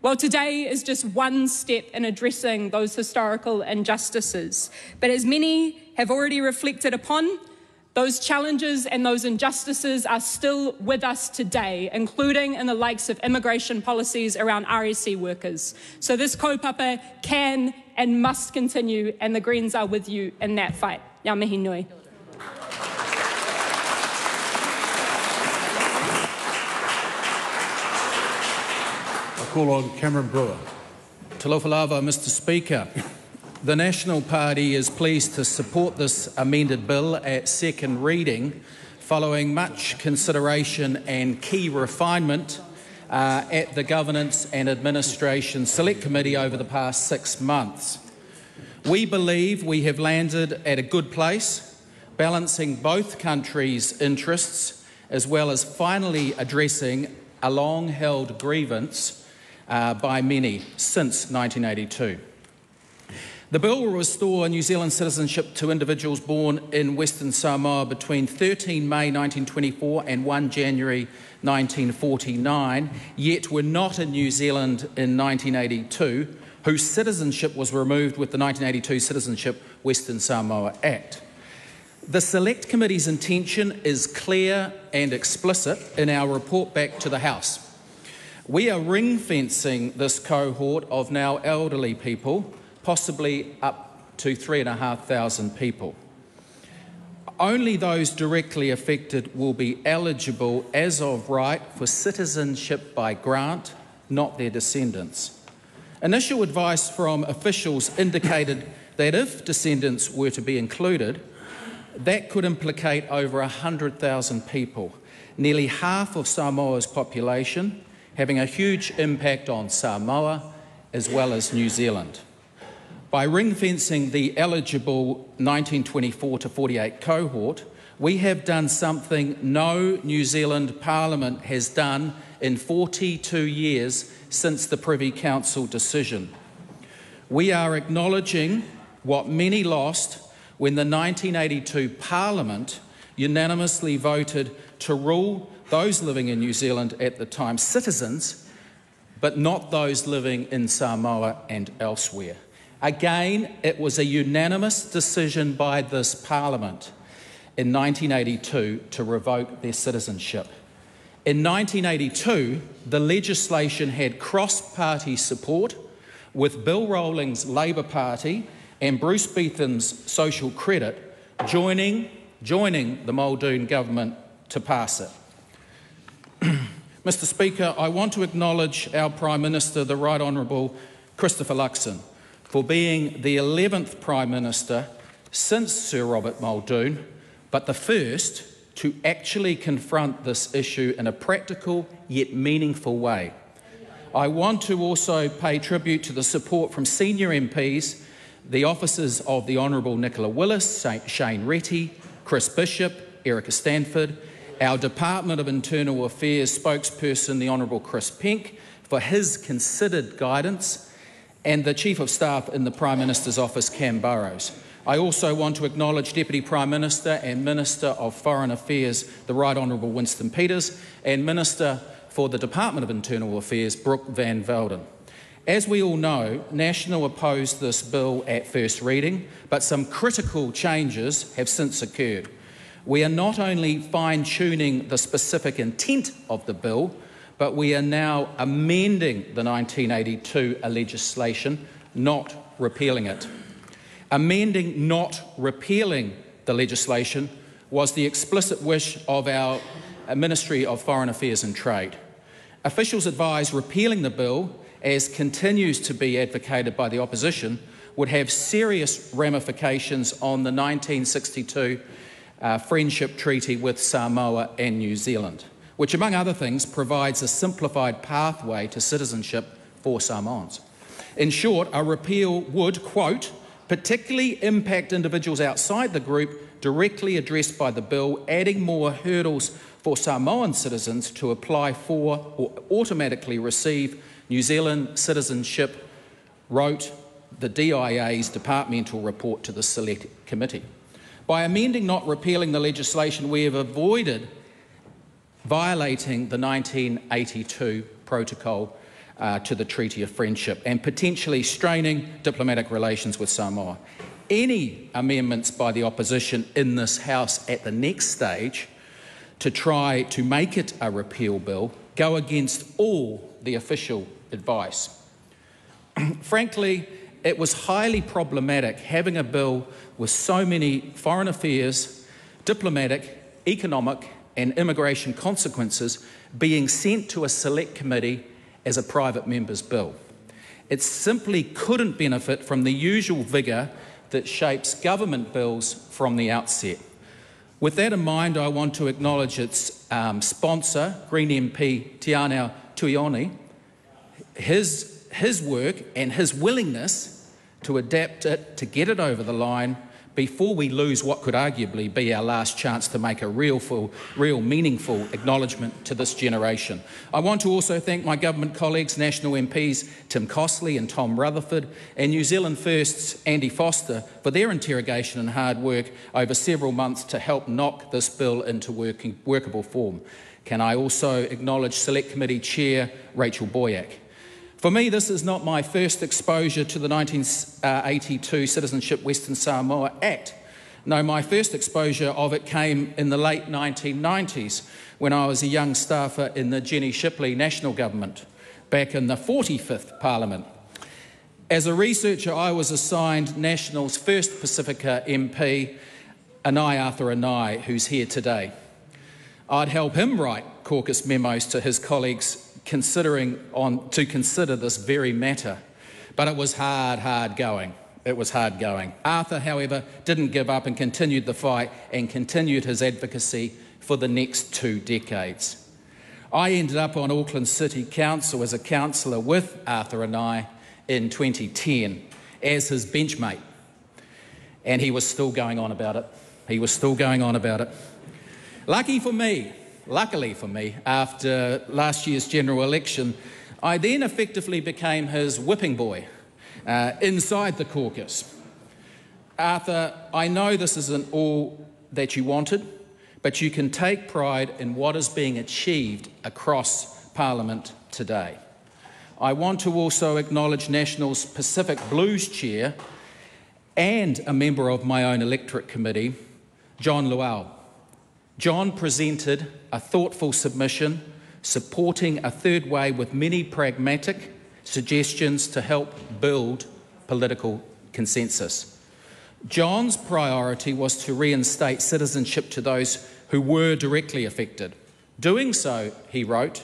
Well, today is just one step in addressing those historical injustices. But as many have already reflected upon, those challenges and those injustices are still with us today, including in the likes of immigration policies around RSE workers. So this kaupapa can and must continue, and the Greens are with you in that fight. Ngā mihi nui. I call on Cameron Brewer. Talofa lava, Mr Speaker. The National Party is pleased to support this amended bill at second reading, following much consideration and key refinement at the Governance and Administration Select Committee over the past 6 months. We believe we have landed at a good place, balancing both countries' interests, as well as finally addressing a long-held grievance by many since 1982. The bill will restore New Zealand citizenship to individuals born in Western Samoa between 13 May 1924 and 1 January 1949, yet were not in New Zealand in 1982, whose citizenship was removed with the 1982 Citizenship Western Samoa Act. The Select Committee's intention is clear and explicit in our report back to the House. We are ring-fencing this cohort of now elderly people, possibly up to 3,500 people. Only those directly affected will be eligible as of right for citizenship by grant, not their descendants. Initial advice from officials indicated that if descendants were to be included, that could implicate over 100,000 people, nearly half of Samoa's population, having a huge impact on Samoa as well as New Zealand. By ring-fencing the eligible 1924 to 48 cohort, we have done something no New Zealand Parliament has done in 42 years since the Privy Council decision. We are acknowledging what many lost when the 1982 Parliament unanimously voted to rule those living in New Zealand at the time citizens, but not those living in Samoa and elsewhere. Again, it was a unanimous decision by this Parliament in 1982 to revoke their citizenship. In 1982, the legislation had cross-party support, with Bill Rowling's Labour Party and Bruce Beetham's Social Credit joining the Muldoon government to pass it. Mr Speaker, I want to acknowledge our Prime Minister, the Right Honourable Christopher Luxon, for being the 11th Prime Minister since Sir Robert Muldoon, but the first to actually confront this issue in a practical yet meaningful way. I want to also pay tribute to the support from senior MPs, the officers of the Honourable Nicola Willis, Shane Retty, Chris Bishop, Erica Stanford, our Department of Internal Affairs spokesperson, the Honourable Chris Penk, for his considered guidance, and the Chief of Staff in the Prime Minister's office, Cam Burrows. I also want to acknowledge Deputy Prime Minister and Minister of Foreign Affairs, the Right Honourable Winston Peters, and Minister for the Department of Internal Affairs, Brooke Van Velden. As we all know, National opposed this bill at first reading, but some critical changes have since occurred. We are not only fine-tuning the specific intent of the bill, but we are now amending the 1982 legislation, not repealing it. Amending, not repealing the legislation was the explicit wish of our Ministry of Foreign Affairs and Trade. Officials advise repealing the bill, as continues to be advocated by the opposition, would have serious ramifications on the 1962 Friendship Treaty with Samoa and New Zealand, which, among other things, provides a simplified pathway to citizenship for Samoans. In short, a repeal would, quote, particularly impact individuals outside the group directly addressed by the bill, adding more hurdles for Samoan citizens to apply for or automatically receive New Zealand citizenship, wrote the DIA's departmental report to the Select Committee. By amending, not repealing the legislation, we have avoided violating the 1982 protocol to the Treaty of Friendship and potentially straining diplomatic relations with Samoa. Any amendments by the opposition in this House at the next stage to try to make it a repeal bill go against all the official advice. Frankly, it was highly problematic having a bill with so many foreign affairs, diplomatic, economic and immigration consequences being sent to a select committee as a private member's bill. It simply couldn't benefit from the usual vigour that shapes government bills from the outset. With that in mind, I want to acknowledge its sponsor, Green MP Te Anau Tuione, his work and his willingness to adapt it, to get it over the line before we lose what could arguably be our last chance to make a real meaningful acknowledgement to this generation. I want to also thank my government colleagues, National MPs Tim Costley and Tom Rutherford, and New Zealand First's Andy Foster for their interrogation and hard work over several months to help knock this bill into workable form. Can I also acknowledge Select Committee Chair Rachel Boyack. For me, this is not my first exposure to the 1982 Citizenship Western Samoa Act, No, my first exposure of it came in the late 1990s when I was a young staffer in the Jenny Shipley National Government, back in the 45th Parliament. As a researcher, I was assigned National's first Pacifica MP, Anai Arthur Anai, who's here today. I'd help him write caucus memos to his colleagues to consider this very matter. But it was hard going. It was hard going. Arthur, however, didn't give up and continued the fight and continued his advocacy for the next 2 decades. I ended up on Auckland City Council as a councillor with Arthur and I in 2010 as his benchmate. And he was still going on about it. He was still going on about it. Luckily for me, after last year's general election, I then effectively became his whipping boy inside the caucus. Arthur, I know this isn't all that you wanted, but you can take pride in what is being achieved across Parliament today. I want to also acknowledge National's Pacific Blues Chair and a member of my own electorate committee, John Luau. John presented a thoughtful submission supporting a third way with many pragmatic suggestions to help build political consensus. John's priority was to reinstate citizenship to those who were directly affected. Doing so, he wrote,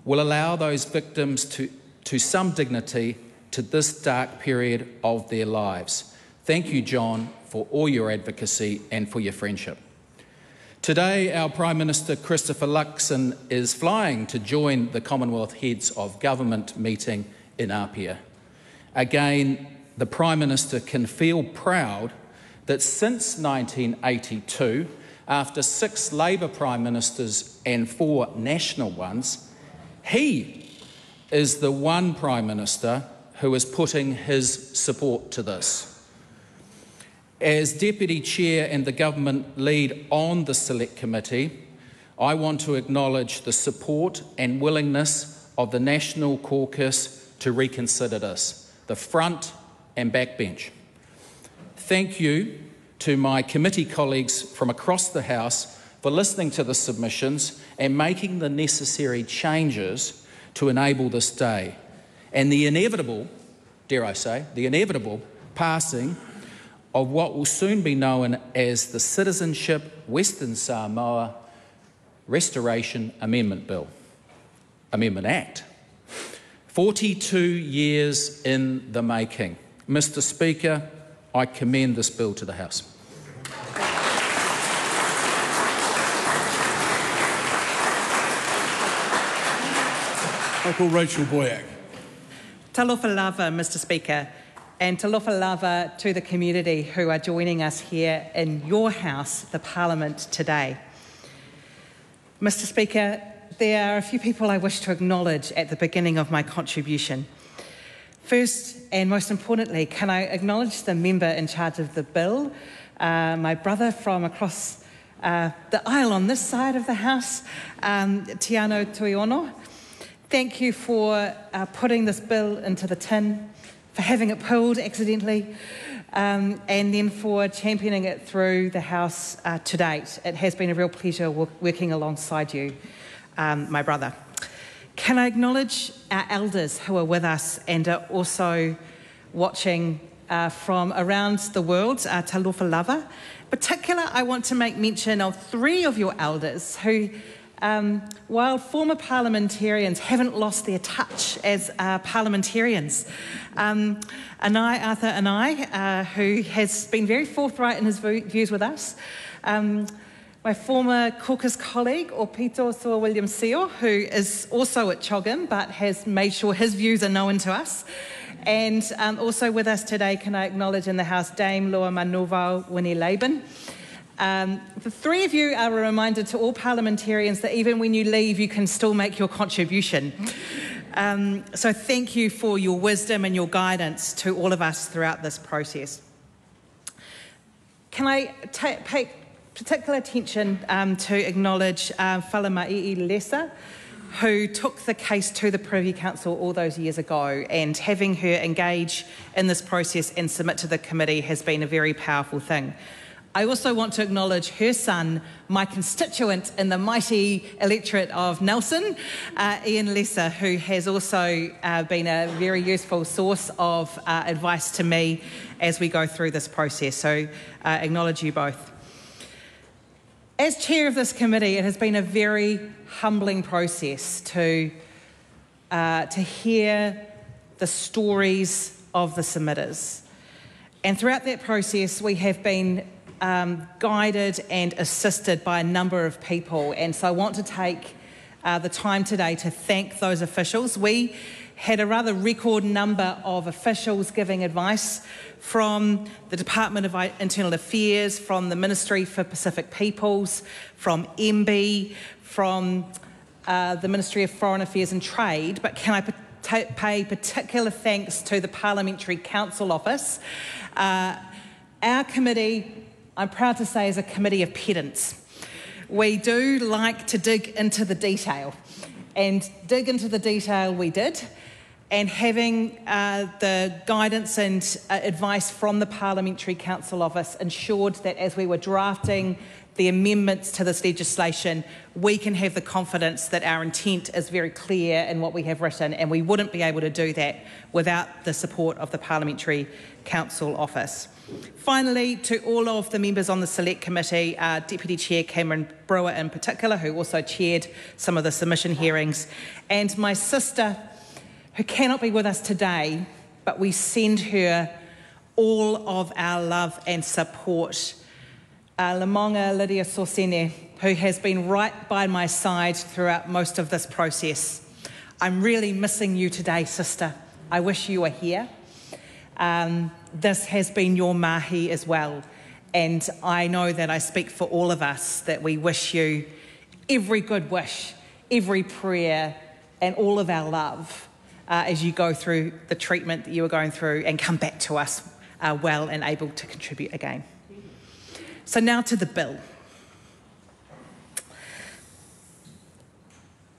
will allow those victims to some dignity to this dark period of their lives. Thank you, John, for all your advocacy and for your friendship. Today, our Prime Minister Christopher Luxon is flying to join the Commonwealth Heads of Government meeting in Apia. Again, the Prime Minister can feel proud that since 1982, after 6 Labour Prime Ministers and 4 national ones, he is the one Prime Minister who is putting his support to this. As Deputy Chair and the Government lead on the Select Committee, I want to acknowledge the support and willingness of the National Caucus to reconsider this, the front and backbench. Thank you to my committee colleagues from across the House for listening to the submissions and making the necessary changes to enable this day and the inevitable, dare I say, the inevitable passing of what will soon be known as the Citizenship Western Samoa Restoration Amendment Act. 42 years in the making. Mr. Speaker, I commend this bill to the House. I call Rachel Boyack. Talofa lava, Mr. Speaker, and talofa lava to the community who are joining us here in your House, the Parliament, today. Mr. Speaker, there are a few people I wish to acknowledge at the beginning of my contribution. First and most importantly, can I acknowledge the member in charge of the bill, my brother from across the aisle on this side of the House, Tiano Tuiono. Thank you for putting this bill into the tin, for having it pulled accidentally, and then for championing it through the House to date. It has been a real pleasure working alongside you, my brother. Can I acknowledge our elders who are with us and are also watching from around the world, talofa lava. In particular, I want to make mention of 3 of your elders who, while former parliamentarians, haven't lost their touch as parliamentarians. Anai Arthur Anai, who has been very forthright in his views with us. My former caucus colleague, Opito Sua William Seo, who is also at Choggin but has made sure his views are known to us. And also with us today, can I acknowledge in the House, Dame Loa Manuva Winnie Laban. The 3 of you are a reminder to all parliamentarians that even when you leave, you can still make your contribution. So thank you for your wisdom and your guidance to all of us throughout this process. Can I pay particular attention to acknowledge Whalamaii Lesa, who took the case to the Privy Council all those years ago, and having her engage in this process and submit to the committee has been a very powerful thing. I also want to acknowledge her son, my constituent in the mighty electorate of Nelson, Ian Lesser, who has also been a very useful source of advice to me as we go through this process. So acknowledge you both. As chair of this committee, it has been a very humbling process to hear the stories of the submitters. And throughout that process, we have been guided and assisted by a number of people. And so I want to take the time today to thank those officials. We had a rather record number of officials giving advice from the Department of Internal Affairs, from the Ministry for Pacific Peoples, from MB, from the Ministry of Foreign Affairs and Trade. But can I pay particular thanks to the Parliamentary Council Office. Our committee, I'm proud to say, is a committee of pedants. We do like to dig into the detail, and dig into the detail we did. And having the guidance and advice from the Parliamentary Council Office ensured that as we were drafting the amendments to this legislation, we can have the confidence that our intent is very clear in what we have written, and we wouldn't be able to do that without the support of the Parliamentary Council Office. Finally, to all of the members on the Select Committee, Deputy Chair Cameron Brewer in particular, who also chaired some of the submission hearings, and my sister, who cannot be with us today, but we send her all of our love and support. Lamonga Lydia Sorsene, who has been right by my side throughout most of this process. I'm really missing you today, sister. I wish you were here. This has been your mahi as well, and I know that I speak for all of us that we wish you every good wish, every prayer, and all of our love as you go through the treatment that you are going through and come back to us well and able to contribute again. So now to the bill.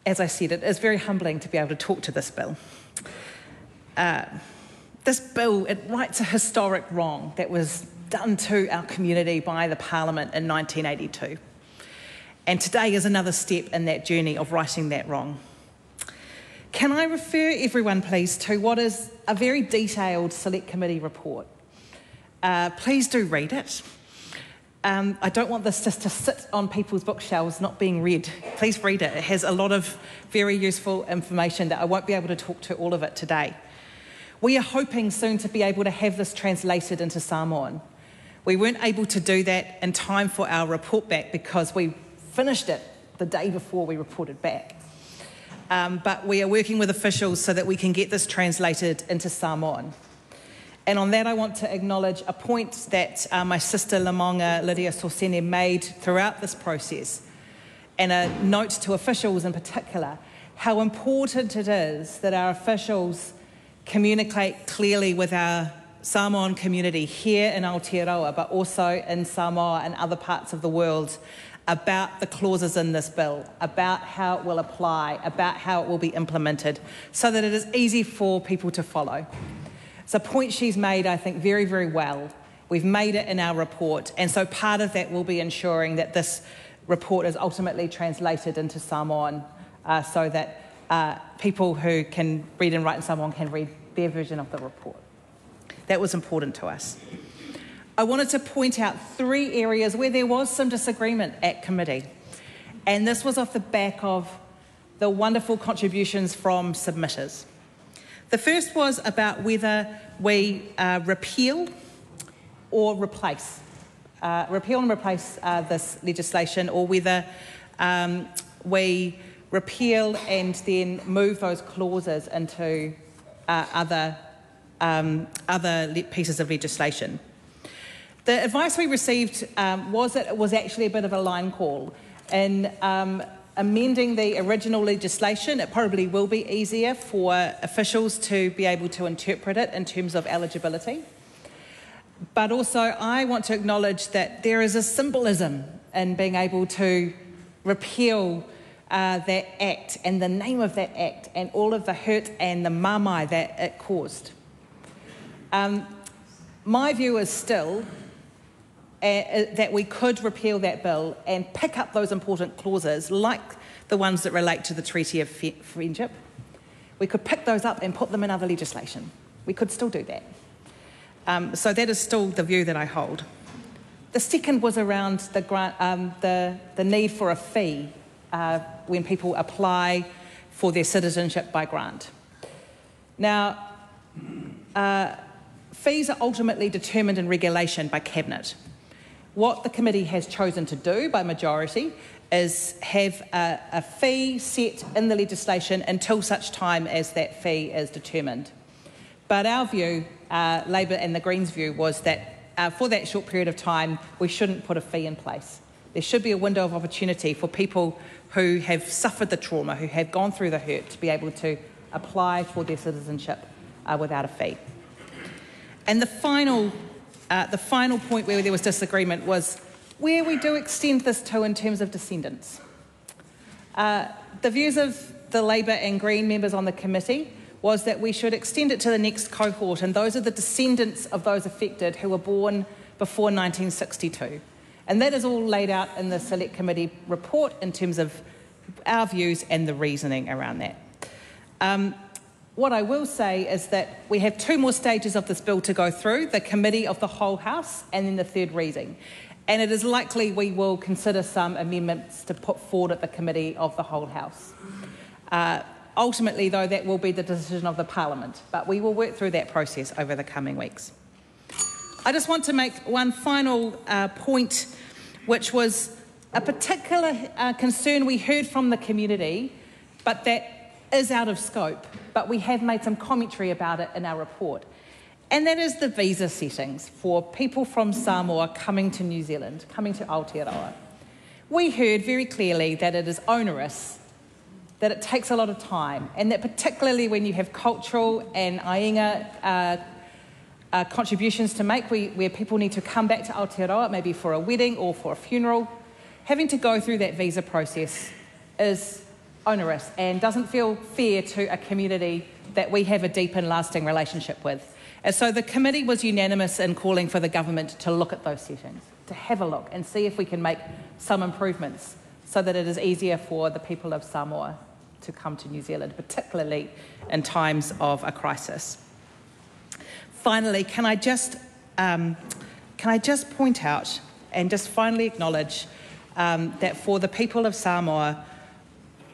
As I said, it is very humbling to be able to talk to this bill. This bill, it rights a historic wrong that was done to our community by the Parliament in 1982. And today is another step in that journey of righting that wrong. Can I refer everyone, please, to what is a very detailed Select Committee report? Please do read it. I don't want this just to sit on people's bookshelves not being read. Please read it. It has a lot of very useful information that I won't be able to talk to all of it today. We are hoping soon to be able to have this translated into Samoan. We weren't able to do that in time for our report back because we finished it the day before we reported back. But we are working with officials so that we can get this translated into Samoan. And on that, I want to acknowledge a point that my sister Lamonga Lydia Sorsene made throughout this process, and a note to officials in particular, how important it is that our officials communicate clearly with our Samoan community here in Aotearoa, but also in Samoa and other parts of the world, about the clauses in this bill, about how it will apply, about how it will be implemented, so that it is easy for people to follow. It's a point she's made, I think, very, very well. We've made it in our report, and so part of that will be ensuring that this report is ultimately translated into Samoan so that people who can read and write in Samoan can read their version of the report. That was important to us. I wanted to point out 3 areas where there was some disagreement at committee, and this was off the back of the wonderful contributions from submitters. The first was about whether we repeal or replace. Repeal and replace this legislation, or whether we repeal and then move those clauses into other pieces of legislation. The advice we received was that it was actually a bit of a line call. In amending the original legislation, it probably will be easier for officials to be able to interpret it in terms of eligibility. But also, I want to acknowledge that there is a symbolism in being able to repeal that act and the name of that act and all of the hurt and the mamai that it caused. My view is still that we could repeal that bill and pick up those important clauses, like the ones that relate to the Treaty of Friendship. We could pick those up and put them in other legislation. We could still do that. So that is still the view that I hold. The second was around the need for a fee when people apply for their citizenship by grant. Now, fees are ultimately determined in regulation by Cabinet. What the committee has chosen to do by majority is have a fee set in the legislation until such time as that fee is determined. But our view, Labor and the Greens' view, was that for that short period of time, we shouldn't put a fee in place. There should be a window of opportunity for people who have suffered the trauma, who have gone through the hurt, to be able to apply for their citizenship without a fee. And the final point where there was disagreement was where we do extend this to in terms of descendants. The views of the Labor and Green members on the committee was that we should extend it to the next cohort, and those are the descendants of those affected who were born before 1962. And that is all laid out in the Select Committee report in terms of our views and the reasoning around that. What I will say is that we have two more stages of this bill to go through, the Committee of the Whole House and then the third reading. And it is likely we will consider some amendments to put forward at the Committee of the Whole House. Ultimately, though, that will be the decision of the Parliament, but we will work through that process over the coming weeks. I just want to make one final point, which was a particular concern we heard from the community, but that is out of scope, but we have made some commentary about it in our report. And that is the visa settings for people from Samoa coming to New Zealand, coming to Aotearoa. We heard very clearly that it is onerous, that it takes a lot of time, and that particularly when you have cultural and ainga contributions to make, where people need to come back to Aotearoa, maybe for a wedding or for a funeral, having to go through that visa process is onerous and doesn't feel fair to a community that we have a deep and lasting relationship with. And so the committee was unanimous in calling for the government to look at those settings, to have a look and see if we can make some improvements so that it is easier for the people of Samoa to come to New Zealand, particularly in times of a crisis. Finally, can I just point out and just finally acknowledge that for the people of Samoa,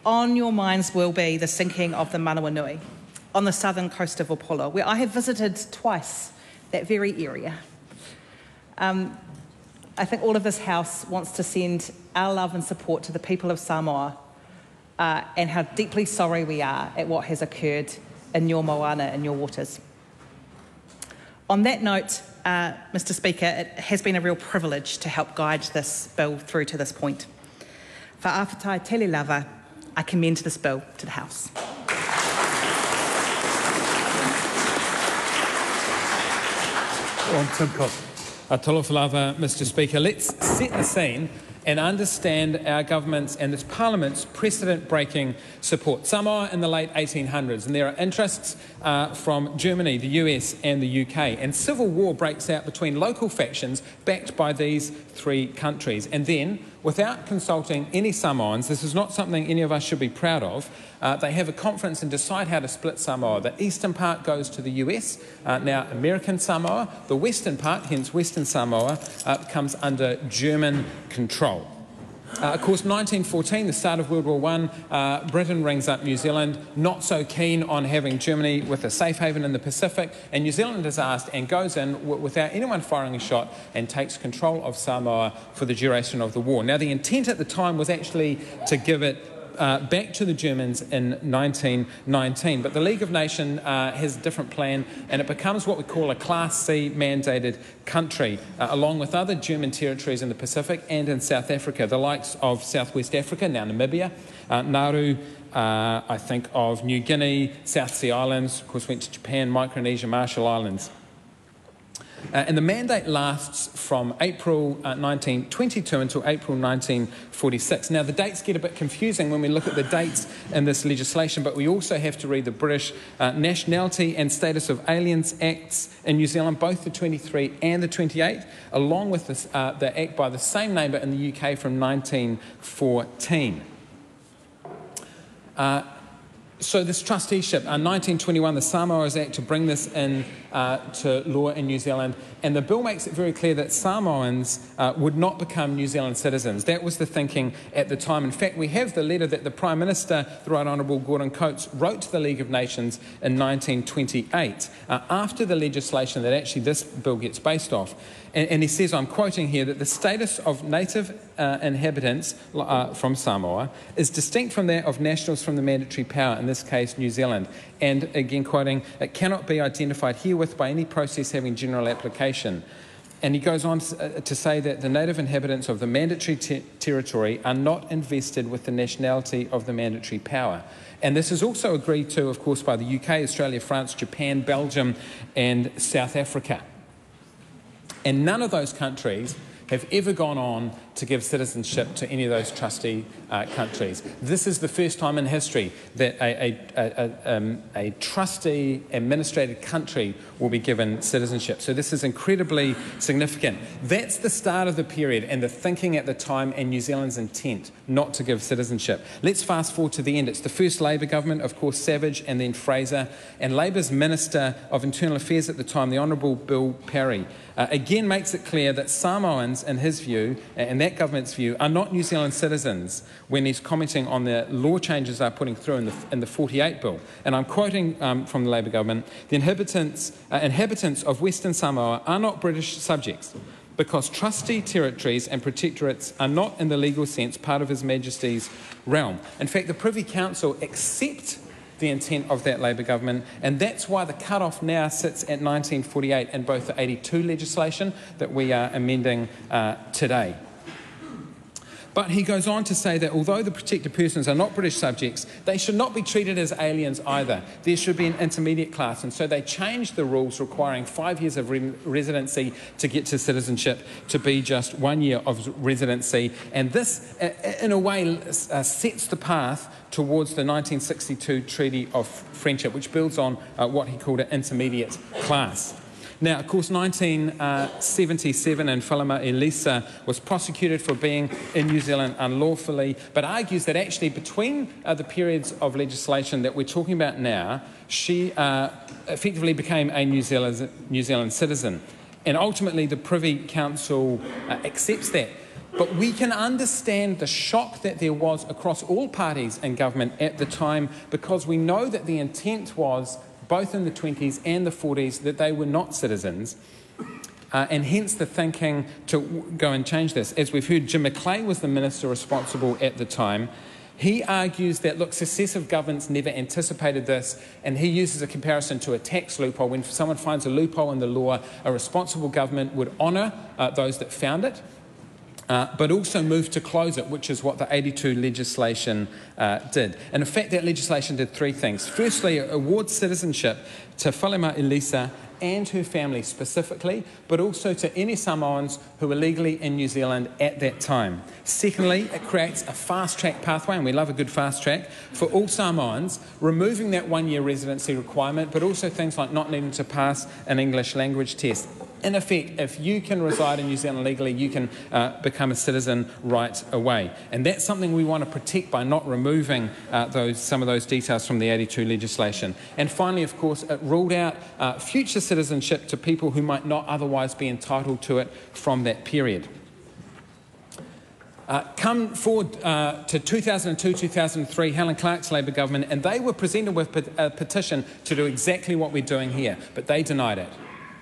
on your minds will be the sinking of the Manawanui on the southern coast of Upolu, where I have visited twice that very area. I think all of this House wants to send our love and support to the people of Samoa and how deeply sorry we are at what has occurred in your moana, in your waters. On that note, Mr. Speaker, it has been a real privilege to help guide this bill through to this point. For Awhatai Tele Lava, I commend this bill to the House. Tim Cook. Talofa lava, Mr. Speaker. Let's set the scene and understand our government's and this Parliament's precedent-breaking support. Samoa in the late 1800s, and there are interests from Germany, the US and the UK, and civil war breaks out between local factions backed by these three countries. And then, without consulting any Samoans, this is not something any of us should be proud of, they have a conference and decide how to split Samoa. The eastern part goes to the US, now American Samoa. The western part, hence Western Samoa, comes under German control. Of course, 1914, the start of World War I, Britain rings up New Zealand, not so keen on having Germany with a safe haven in the Pacific, and New Zealand is asked and goes in without anyone firing a shot and takes control of Samoa for the duration of the war. Now, the intent at the time was actually to give it back to the Germans in 1919. But the League of Nations has a different plan, and it becomes what we call a Class C mandated country, along with other German territories in the Pacific and in South Africa, the likes of Southwest Africa, now Namibia, Nauru, I think of New Guinea, South Sea Islands, of course went to Japan, Micronesia, Marshall Islands. And the mandate lasts from April 1922 until April 1946. Now, the dates get a bit confusing when we look at the dates in this legislation, but we also have to read the British Nationality and Status of Aliens Acts in New Zealand, both the 23 and the 28, along with this, the Act by the same name but in the UK from 1914. So this trusteeship, 1921, the Samoa's Act to bring this in to law in New Zealand, and the bill makes it very clear that Samoans would not become New Zealand citizens. That was the thinking at the time. In fact, we have the letter that the Prime Minister, the Right Honourable Gordon Coates, wrote to the League of Nations in 1928, after the legislation that actually this bill gets based off. And he says, I'm quoting here, that the status of native inhabitants from Samoa is distinct from that of nationals from the mandatory power, in this case New Zealand. And again quoting, it cannot be identified herewith by any process having general application. And he goes on to say that the native inhabitants of the mandatory territory are not invested with the nationality of the mandatory power. And this is also agreed to, of course, by the UK, Australia, France, Japan, Belgium and South Africa. And none of those countries have ever gone on to give citizenship to any of those trustee countries. This is the first time in history that a trustee administrated country will be given citizenship. So this is incredibly significant. That's the start of the period and the thinking at the time and New Zealand's intent not to give citizenship. Let's fast forward to the end. It's the first Labour government, of course, Savage and then Fraser, and Labour's Minister of Internal Affairs at the time, the Honourable Bill Parry, again makes it clear that Samoans, in his view, and that government's view, are not New Zealand citizens when he's commenting on the law changes they're putting through in the 48 bill. And I'm quoting from the Labour government, the inhabitants of Western Samoa are not British subjects because trustee territories and protectorates are not in the legal sense part of His Majesty's realm. In fact, the Privy Council accept the intent of that Labour government, and that's why the cut-off now sits at 1948 in both the 82 legislation that we are amending today. But he goes on to say that although the protected persons are not British subjects, they should not be treated as aliens either. There should be an intermediate class. And so they changed the rules requiring 5 years of residency to get to citizenship to be just 1 year of residency. And this, in a way, sets the path towards the 1962 Treaty of Friendship, which builds on what he called an intermediate class. Now, of course, 1977, and Falama Elisa was prosecuted for being in New Zealand unlawfully, but argues that actually between the periods of legislation that we're talking about now, she effectively became a New Zealand citizen. And ultimately, the Privy Council accepts that. But we can understand the shock that there was across all parties in government at the time, because we know that the intent was, both in the 20s and the 40s, that they were not citizens, and hence the thinking to go and change this. As we've heard, Jim McClay was the minister responsible at the time. He argues that, look, successive governments never anticipated this, and he uses a comparison to a tax loophole. When someone finds a loophole in the law, a responsible government would honour those that found it, but also move to close it, which is what the 82 legislation did. And in fact, that legislation did three things. Firstly, it awards citizenship to Falema Elisa and her family specifically, but also to any Samoans who were legally in New Zealand at that time. Secondly, it creates a fast-track pathway, and we love a good fast-track, for all Samoans, removing that 1 year residency requirement, but also things like not needing to pass an English language test. In effect, if you can reside in New Zealand legally, you can become a citizen right away. And that's something we want to protect by not removing some of those details from the 82 legislation. And finally, of course, it ruled out future citizenship to people who might not otherwise be entitled to it from that period. Come forward to 2002-2003, Helen Clark's Labour government, and they were presented with a petition to do exactly what we're doing here, but they denied it.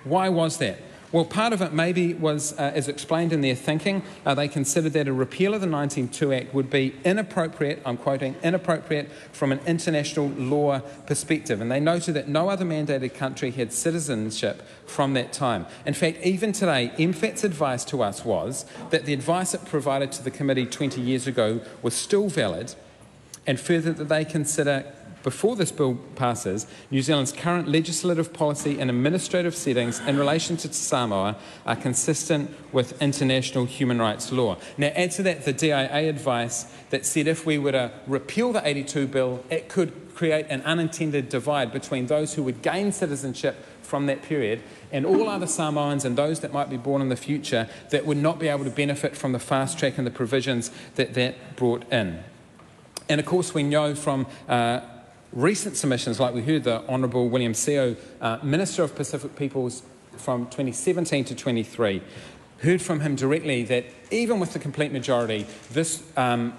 Why was that? Well, part of it maybe was, as explained in their thinking, they considered that a repeal of the 1902 Act would be inappropriate, I'm quoting, inappropriate from an international law perspective. And they noted that no other mandated country had citizenship from that time. In fact, even today, MFAT's advice to us was that the advice it provided to the committee 20 years ago was still valid, and further that they consider before this bill passes, New Zealand's current legislative policy and administrative settings in relation to Samoa are consistent with international human rights law. Now, add to that the DIA advice that said if we were to repeal the 82 bill, it could create an unintended divide between those who would gain citizenship from that period and all other Samoans and those that might be born in the future that would not be able to benefit from the fast track and the provisions that brought in. And of course, we know from recent submissions, like we heard the Honourable William Seo, Minister of Pacific Peoples from 2017 to 23, heard from him directly that even with the complete majority, this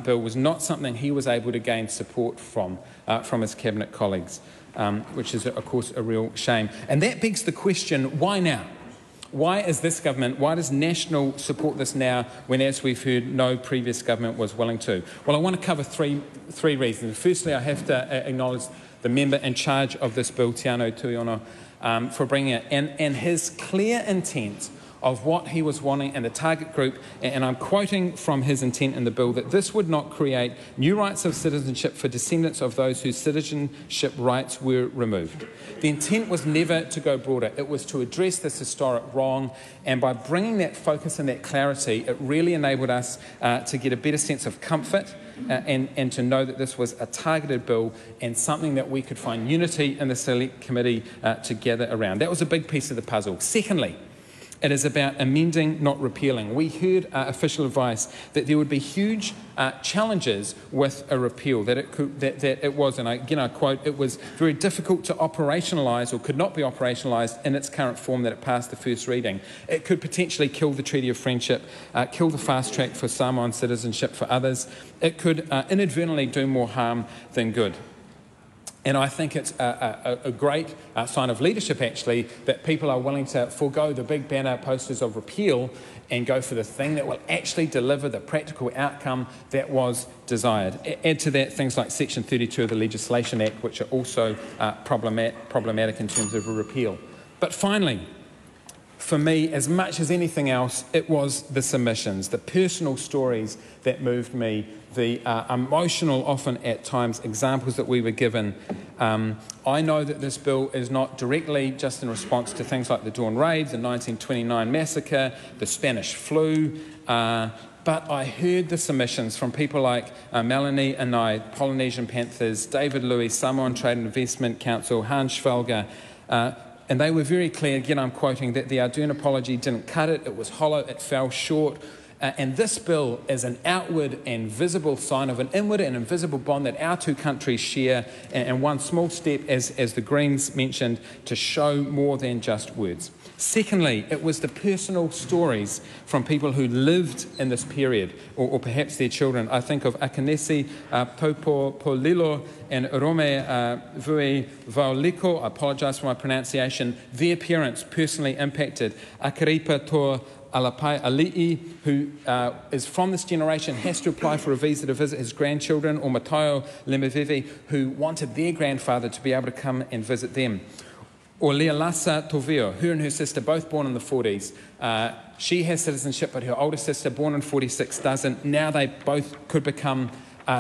bill was not something he was able to gain support from his cabinet colleagues, which is, of course, a real shame. And that begs the question, why now? Why is this government, why does National support this now when, as we've heard, no previous government was willing to? Well, I want to cover three reasons. Firstly, I have to acknowledge the member in charge of this bill, Te Anau Tuiono, for bringing it, and his clear intent of what he was wanting and the target group, and I'm quoting from his intent in the bill, that this would not create new rights of citizenship for descendants of those whose citizenship rights were removed. The intent was never to go broader. It was to address this historic wrong, and by bringing that focus and that clarity, it really enabled us to get a better sense of comfort and to know that this was a targeted bill and something that we could find unity in the Select Committee to gather around. That was a big piece of the puzzle. Secondly, it is about amending, not repealing. We heard official advice that there would be huge challenges with a repeal, that it was, and I quote, it was very difficult to operationalise or could not be operationalised in its current form that it passed the first reading. It could potentially kill the Treaty of Friendship, kill the fast track for Samoan citizenship for others. It could inadvertently do more harm than good. And I think it's a great sign of leadership, actually, that people are willing to forego the big banner posters of repeal and go for the thing that will actually deliver the practical outcome that was desired. Add to that things like Section 32 of the Legislation Act, which are also problematic in terms of a repeal. But finally, for me, as much as anything else, it was the submissions, the personal stories that moved me, the emotional, often at times, examples that we were given. I know that this bill is not directly just in response to things like the Dawn Raid, the 1929 massacre, the Spanish flu, but I heard the submissions from people like Melanie Anai, Polynesian Panthers, David Louis, Samoan Trade and Investment Council, Hans Schwelger, and they were very clear, again I'm quoting, that the Ardern apology didn't cut it, it was hollow, it fell short. And this bill is an outward and visible sign of an inward and invisible bond that our two countries share, and one small step, as the Greens mentioned, to show more than just words. Secondly, it was the personal stories from people who lived in this period, or perhaps their children. I think of Akanesi Taupo-Polilo and Rome Vui Vauliko, I apologise for my pronunciation, their parents personally impacted. Akaripa Toa Alapai Ali'i, who is from this generation, has to apply for a visa to visit his grandchildren, or Matayo Lemevivi, who wanted their grandfather to be able to come and visit them. Or Lealasa Tovio, her and her sister, both born in the 40s. She has citizenship, but her older sister, born in 46, doesn't. Now they both could become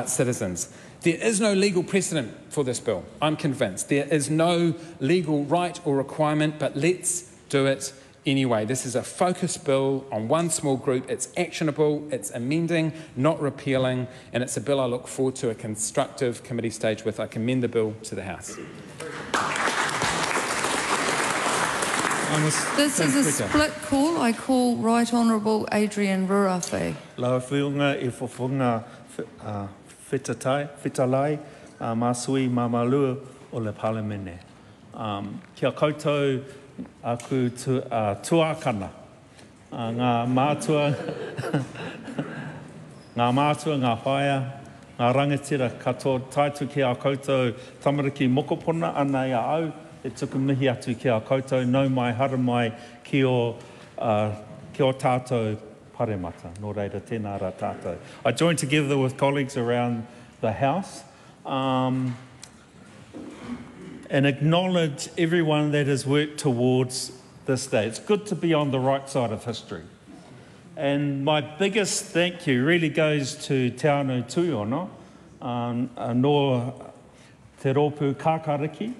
citizens. There is no legal precedent for this bill, I'm convinced. There is no legal right or requirement, but let's do it anyway. This is a focused bill on one small group. It's actionable, it's amending, not repealing, and it's a bill I look forward to a constructive committee stage with. I commend the bill to the House. This is a split call. I call Right Honourable Adrian Rurawhi. La whiunga e whawhunga whitalai māsui māmalua o le palemene. Kia koutou aku tuakana. Ngā mātua, ngā whaia, ngā rangatira katoa taitu ki a koutou tamariki mokopona ana ia au. E tuku mihi atu ki a koutou, nau mai, hara mai, ki o tātou paremata. Nō reira, tēnā rā tātou. I joined together with colleagues around the House and acknowledge everyone that has worked towards this day. It's good to be on the right side of history. And my biggest thank you really goes to Te Anau Tuiono, nō Te Rōpū Kākāriki,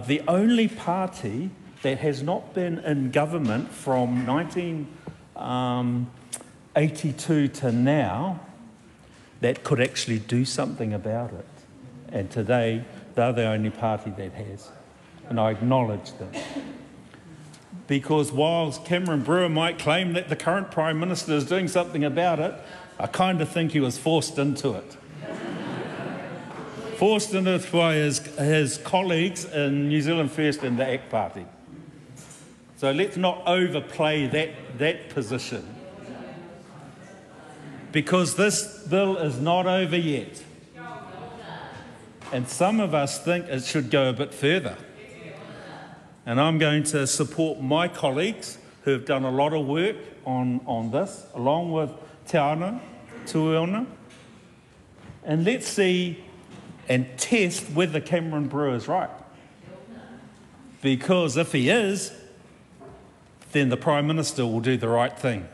the only party that has not been in government from 1982 to now that could actually do something about it. And today, they're the only party that has. And I acknowledge them. Because whilst Cameron Brewer might claim that the current Prime Minister is doing something about it, I kind of think he was forced into it. Forced into it by his colleagues in New Zealand First and the ACT Party. So let's not overplay that position. Because this bill is not over yet. And some of us think it should go a bit further. And I'm going to support my colleagues who have done a lot of work on this, along with Te Ana Tuiona. And let's see and test whether Cameron Brewer is right. Because if he is, then the Prime Minister will do the right thing.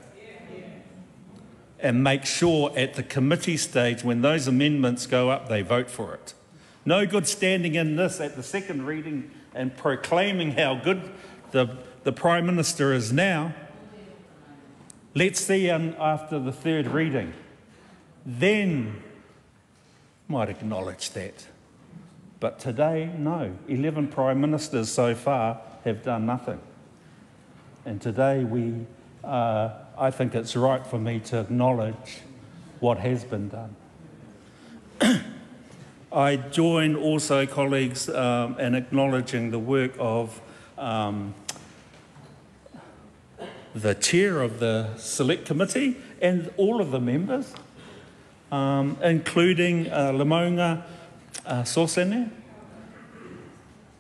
And make sure at the committee stage, when those amendments go up, they vote for it. No good standing in this at the second reading and proclaiming how good the Prime Minister is now. Let's see after the third reading. Then might acknowledge that. But today, no. 11 Prime Ministers so far have done nothing. And today I think it's right for me to acknowledge what has been done. I join also colleagues in acknowledging the work of the chair of the Select Committee and all of the members, including Lamonga Sosene.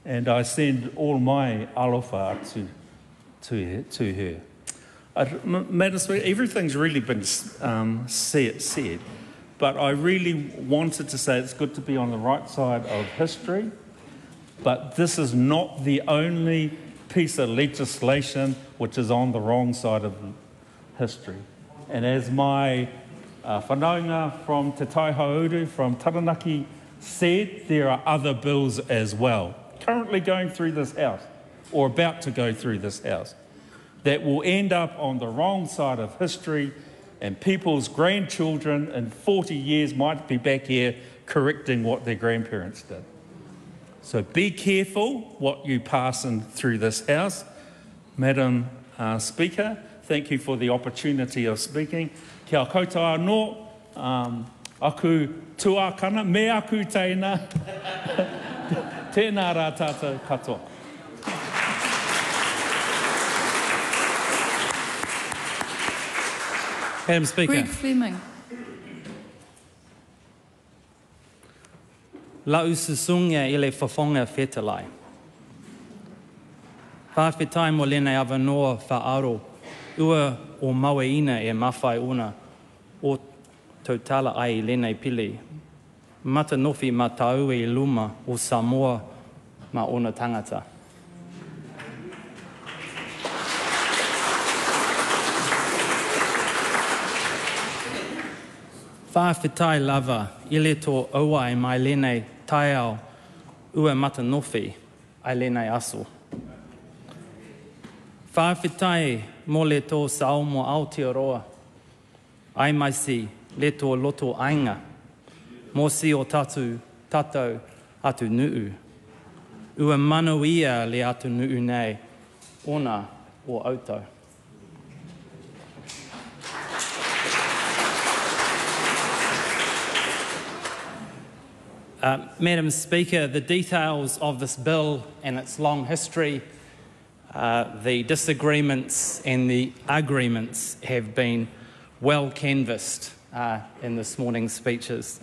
And I send all my alofa to her. Madam Speaker, everything's really been said, but I really wanted to say it's good to be on the right side of history, but this is not the only piece of legislation which is on the wrong side of history. And as my whanaunga from Te Taihauru, from Taranaki, said, there are other bills as well, currently going through this House, or about to go through this House, that will end up on the wrong side of history, and people's grandchildren in 40 years might be back here correcting what their grandparents did. So be careful what you pass in through this House. Madam Speaker, thank you for the opportunity of speaking. Kia koutou anō, aku tuakana, me aku teina, tēnā rā tātou katoa. Madam Speaker. Greg Fleming. La ususunga I le whawhonga whetalai. Whawhetai mo lena awanoa whaaro, ua o maweina e mawhai una, o tautala ai lena pili. Mata nofi ma tau e luma o Samoa ma ona tangata. Whawhetai lava, ile tō aua e mai lenei taiao ua matanofi ai lenei aso. Whawhetai mo le tō sao mo Aotearoa, ai mai si le tō loto ainga, mo si o tatou atu nuu. Ua manuia le atu nuu nei, ona o autau. Madam Speaker, the details of this bill and its long history, the disagreements and the agreements have been well canvassed in this morning's speeches.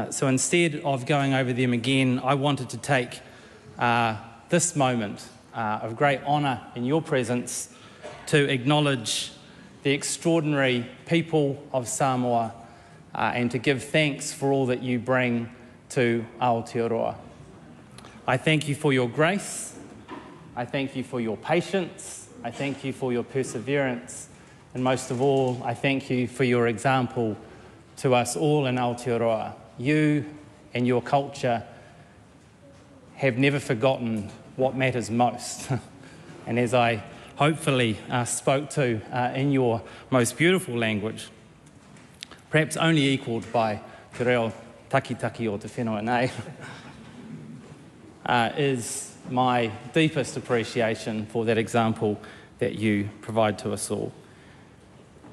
So instead of going over them again, I wanted to take this moment of great honour in your presence to acknowledge the extraordinary people of Samoa and to give thanks for all that you bring to Aotearoa. I thank you for your grace, I thank you for your patience, I thank you for your perseverance, and most of all, I thank you for your example to us all in Aotearoa. You and your culture have never forgotten what matters most. And as I hopefully spoke to in your most beautiful language, perhaps only equalled by te reo taki o te whenua nei, is my deepest appreciation for that example that you provide to us all.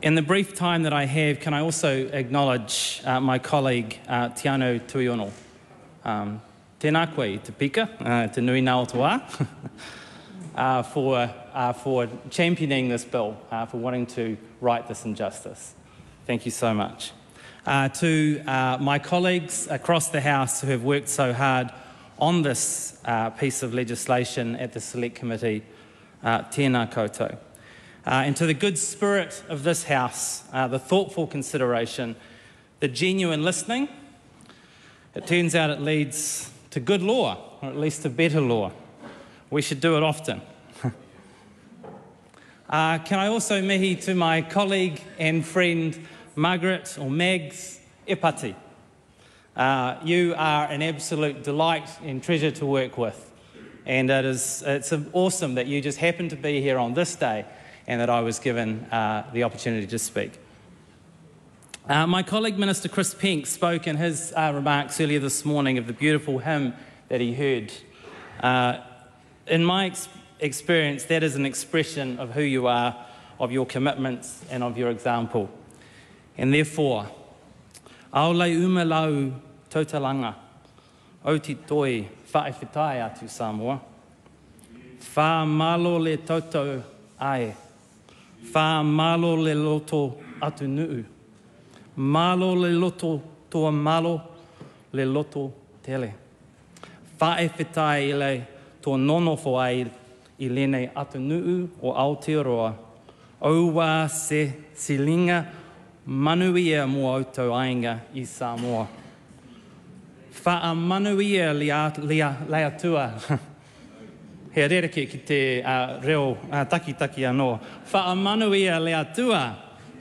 In the brief time that I have, can I also acknowledge my colleague Tiano Tuiono. Tēnā koe te pika, te nui nā o te wā, for championing this bill, for wanting to right this injustice. Thank you so much. To my colleagues across the House who have worked so hard on this piece of legislation at the Select Committee, tēnā koutou. And to the good spirit of this House, the thoughtful consideration, the genuine listening, it turns out it leads to good law, or at least to better law. We should do it often. Can I also mihi to my colleague and friend Margaret, or Mags, Epati. You are an absolute delight and treasure to work with. And it's awesome that you just happened to be here on this day and that I was given the opportunity to speak. My colleague Minister Chris Pink spoke in his remarks earlier this morning of the beautiful hymn that he heard. In my experience, that is an expression of who you are, of your commitments and of your example. And therefore, aolei umalau tautalanga, o ti toi whaewhitai atu Samoa, wha malo le tautau ai, wha malo le loto atu nuu, malo le loto toa malo le loto tele, whaewhitai ile tō nonofo ai I lene atu nuu o Aotearoa, aua se silinga manuia mo auto ainga I Samoa. Wha manuia lea tua. He rereke ki te reo taki anō. Wha manuia lea tua.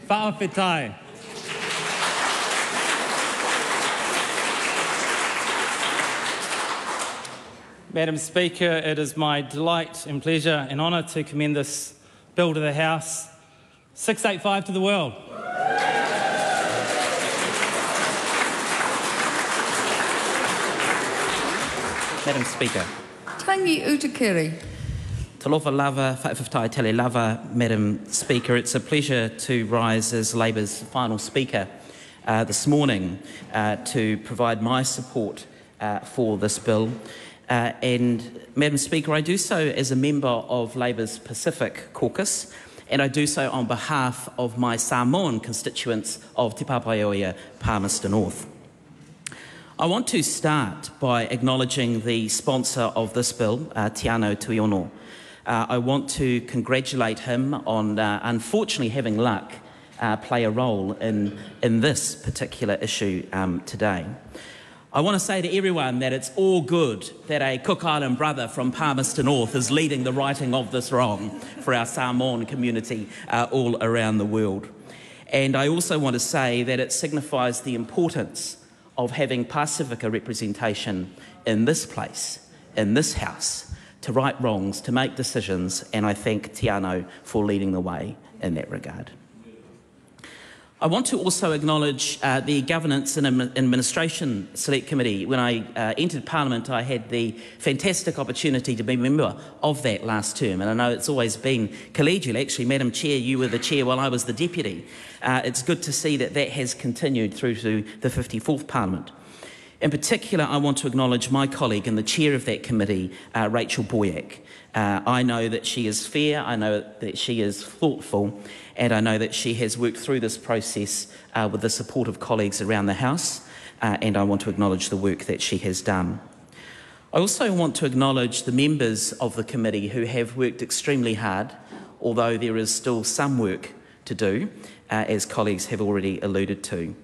Whaawhitai. Madam Speaker, it is my delight and pleasure and honour to commend this bill to the House. 685 to the world. Madam Speaker. Tangi Utakere. Talofa lava, whaewhawhai tele lava, Madam Speaker. It's a pleasure to rise as Labour's final speaker this morning to provide my support for this bill. And, Madam Speaker, I do so as a member of Labour's Pacific Caucus, and I do so on behalf of my Samoan constituents of Te Papaioia, Palmerston North. I want to start by acknowledging the sponsor of this bill, Tiano Tuiono. I want to congratulate him on, unfortunately, having luck play a role in this particular issue today. I want to say to everyone that it's all good that a Cook Island brother from Palmerston North is leading the righting of this wrong for our Samoan community all around the world. And I also want to say that it signifies the importance of having Pasifika representation in this place, in this House, to right wrongs, to make decisions, and I thank Tiano for leading the way in that regard. I want to also acknowledge the Governance and Administration Select Committee. When I entered Parliament, I had the fantastic opportunity to be a member of that last term, and I know it's always been collegial. Actually, Madam Chair, you were the Chair while I was the Deputy. It's good to see that that has continued through to the 54th Parliament. In particular, I want to acknowledge my colleague and the Chair of that committee, Rachel Boyack. I know that she is fair, I know that she is thoughtful, and I know that she has worked through this process with the support of colleagues around the House, and I want to acknowledge the work that she has done. I also want to acknowledge the members of the committee who have worked extremely hard, although there is still some work to do, as colleagues have already alluded to.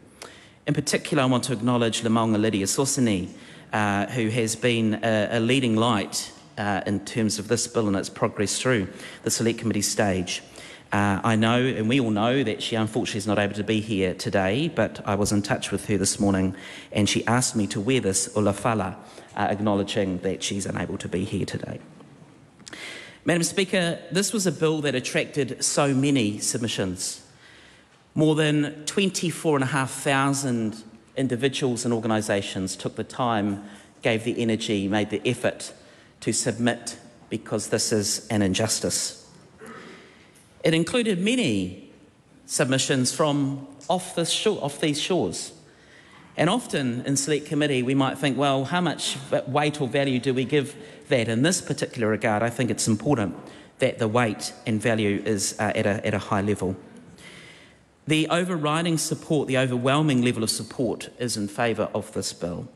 In particular, I want to acknowledge Le Maunga Lydia Sosini, who has been a leading light in terms of this bill and its progress through the Select Committee stage. I know, and we all know, that she unfortunately is not able to be here today, but I was in touch with her this morning and she asked me to wear this ulafala, acknowledging that she's unable to be here today. Madam Speaker, this was a bill that attracted so many submissions. More than 24,500 individuals and organisations took the time, gave the energy, made the effort to submit because this is an injustice. It included many submissions from off these shores. And often in Select Committee we might think, well, how much weight or value do we give that? In this particular regard, I think it's important that the weight and value is at a high level. The overriding support, the overwhelming level of support is in favour of this bill.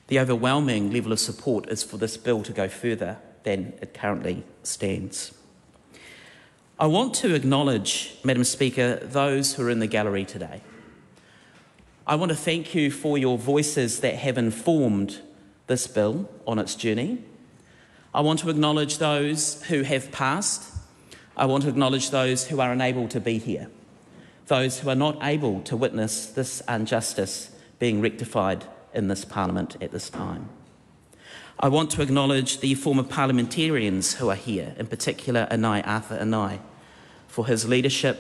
The overwhelming level of support is for this bill to go further than it currently stands. I want to acknowledge, Madam Speaker, those who are in the gallery today. I want to thank you for your voices that have informed this bill on its journey. I want to acknowledge those who have passed. I want to acknowledge those who are unable to be here, those who are not able to witness this injustice being rectified in this Parliament at this time. I want to acknowledge the former parliamentarians who are here, in particular Arthur Anai, for his leadership,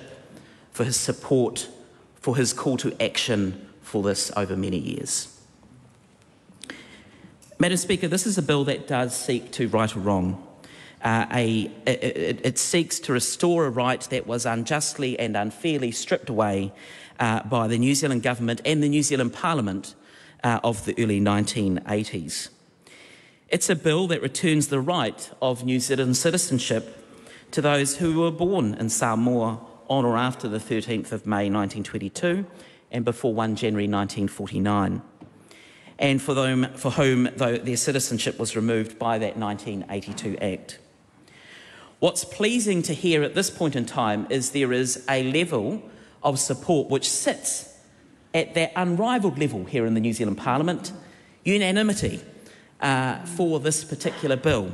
for his support, for his call to action for this over many years. Madam Speaker, this is a bill that does seek to right a wrong. It seeks to restore a right that was unjustly and unfairly stripped away by the New Zealand Government and the New Zealand Parliament of the early 1980s. It's a bill that returns the right of New Zealand citizenship to those who were born in Samoa on or after the 13th of May 1922 and before 1 January 1949, and for whom their citizenship was removed by that 1982 Act. What's pleasing to hear at this point in time is there is a level of support which sits at that unrivalled level here in the New Zealand Parliament, unanimity for this particular bill.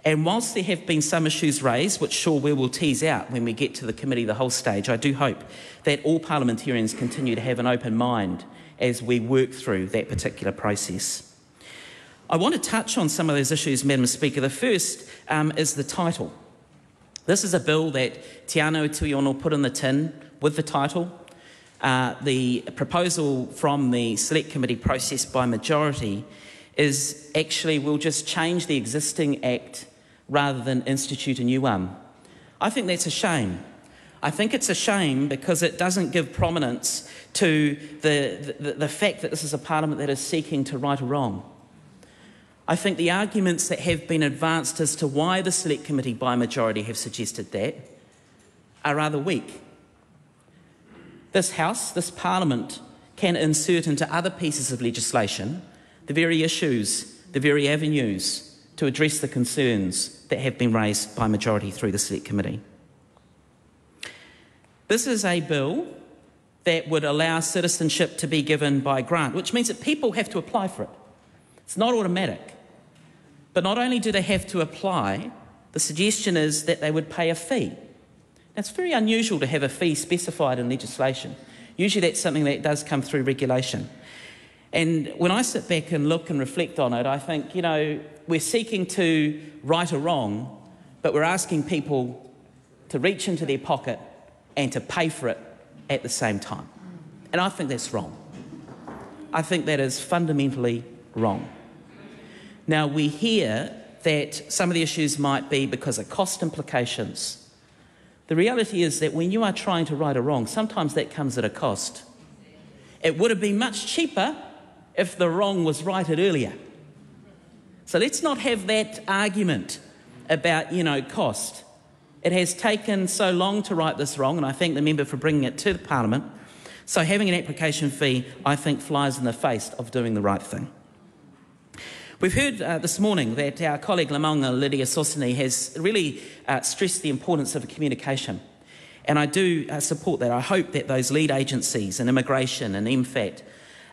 And whilst there have been some issues raised, which sure we will tease out when we get to the committee the whole stage, I do hope that all parliamentarians continue to have an open mind as we work through that particular process. I want to touch on some of those issues, Madam Speaker. The first is the title. This is a bill that Te Anau Tuiono put in the tin with the title. The proposal from the Select Committee process by majority is actually we'll just change the existing Act rather than institute a new one. I think that's a shame. I think it's a shame because it doesn't give prominence to the fact that this is a Parliament that is seeking to right a wrong. I think the arguments that have been advanced as to why the Select Committee by majority have suggested that are rather weak. This House, this Parliament, can insert into other pieces of legislation the very issues, the very avenues to address the concerns that have been raised by majority through the Select Committee. This is a bill that would allow citizenship to be given by grant, which means that people have to apply for it. It's not automatic. But not only do they have to apply, the suggestion is that they would pay a fee. Now, it's very unusual to have a fee specified in legislation. Usually that's something that does come through regulation. And when I sit back and look and reflect on it, I think, we're seeking to right a wrong, but we're asking people to reach into their pocket and to pay for it at the same time. And I think that's wrong. I think that is fundamentally wrong. Now, we hear that some of the issues might be because of cost implications. The reality is that when you are trying to right a wrong, sometimes that comes at a cost. It would have been much cheaper if the wrong was righted earlier. So let's not have that argument about, cost. It has taken so long to right this wrong, and I thank the member for bringing it to the Parliament. So having an application fee, I think, flies in the face of doing the right thing. We've heard this morning that our colleague Lamonga Lydia Sosini has really stressed the importance of communication. And I do support that. I hope that those lead agencies in immigration and MFAT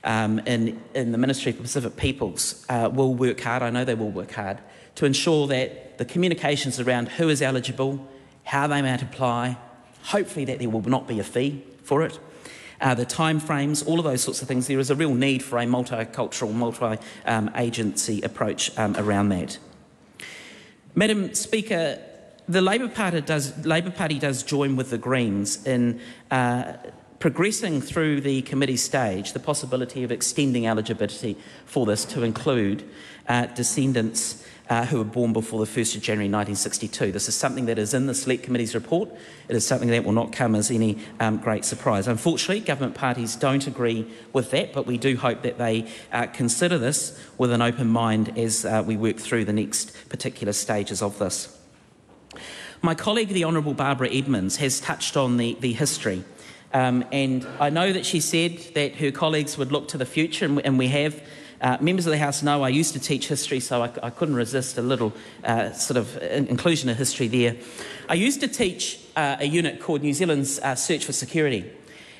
in the Ministry for Pacific Peoples will work hard, I know they will work hard, to ensure that the communications around who is eligible, how they might apply, hopefully that there will not be a fee for it. The timeframes, all of those sorts of things, there is a real need for a multicultural, multi-agency approach around that. Madam Speaker, the Labour Party does join with the Greens in progressing through the committee stage the possibility of extending eligibility for this to include descendants who were born before the 1st of January 1962. This is something that is in the Select Committee's report. It is something that will not come as any great surprise. Unfortunately, government parties don't agree with that, but we do hope that they consider this with an open mind as we work through the next particular stages of this. My colleague, the Honourable Barbara Edmonds, has touched on the history. And I know that she said that her colleagues would look to the future, and we have. Members of the House know I used to teach history, so I couldn't resist a little sort of inclusion of history there. I used to teach a unit called New Zealand's Search for Security,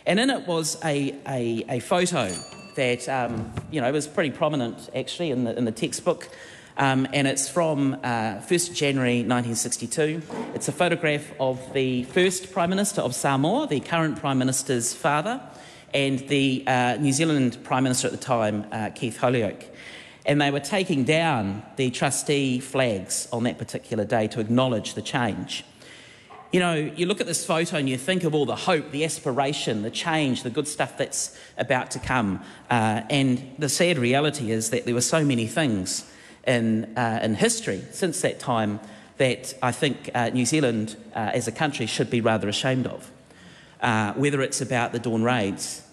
and in it was a photo that was pretty prominent actually in the textbook, and it's from 1st January 1962. It's a photograph of the first Prime Minister of Samoa, the current Prime Minister's father, and the New Zealand Prime Minister at the time, Keith Holyoake. And they were taking down the trustee flags on that particular day to acknowledge the change. You know, you look at this photo and you think of all the hope, the aspiration, the change, the good stuff that's about to come. And the sad reality is that there were so many things in history since that time that I think New Zealand as a country should be rather ashamed of. Whether it's about the Dawn Raids,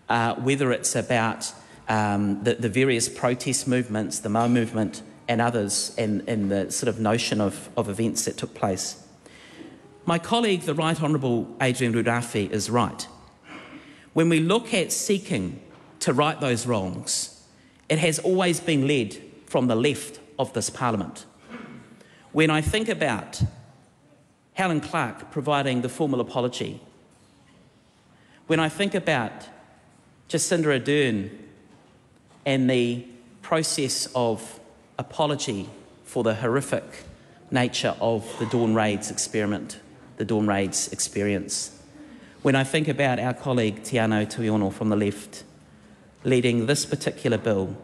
whether it's about the various protest movements, the Mau movement and others, and the sort of notion of events that took place. My colleague, the Right Honourable Adrian Rurafi, is right. When we look at seeking to right those wrongs, it has always been led from the left of this Parliament. When I think about Helen Clark providing the formal apology, when I think about Jacinda Ardern and the process of apology for the horrific nature of the Dawn Raids experiment, the Dawn Raids experience, when I think about our colleague Tiano Tuiono from the left leading this particular bill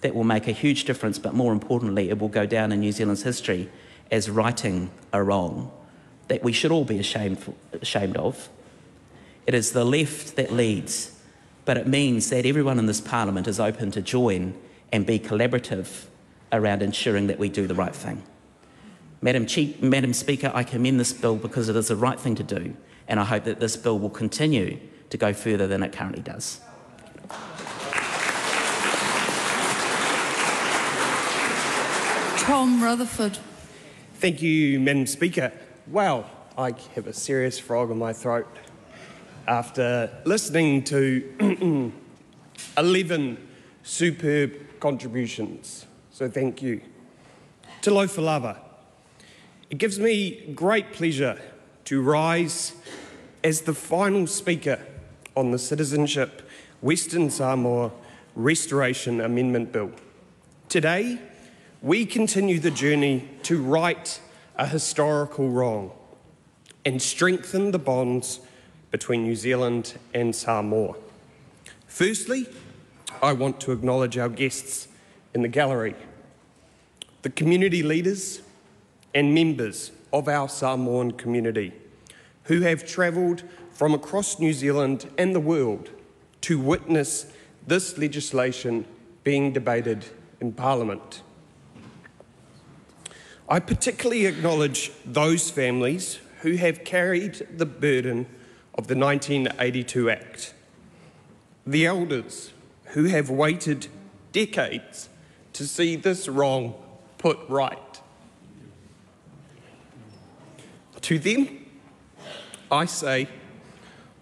that will make a huge difference, but more importantly, it will go down in New Zealand's history as righting a wrong that we should all be ashamed of. It is the left that leads, but it means that everyone in this Parliament is open to join and be collaborative around ensuring that we do the right thing. Madam Speaker, I commend this bill because it is the right thing to do, and I hope that this bill will continue to go further than it currently does. Tom Rutherford. Thank you, Madam Speaker. Well, I have a serious frog in my throat after listening to 11 superb contributions. So thank you. Te lofa lava. It gives me great pleasure to rise as the final speaker on the Citizenship Western Samoa Restoration Amendment Bill. Today, we continue the journey to right a historical wrong and strengthen the bonds between New Zealand and Samoa. Firstly, I want to acknowledge our guests in the gallery, the community leaders and members of our Samoan community who have travelled from across New Zealand and the world to witness this legislation being debated in Parliament. I particularly acknowledge those families who have carried the burden of the 1982 Act, the elders who have waited decades to see this wrong put right. To them, I say,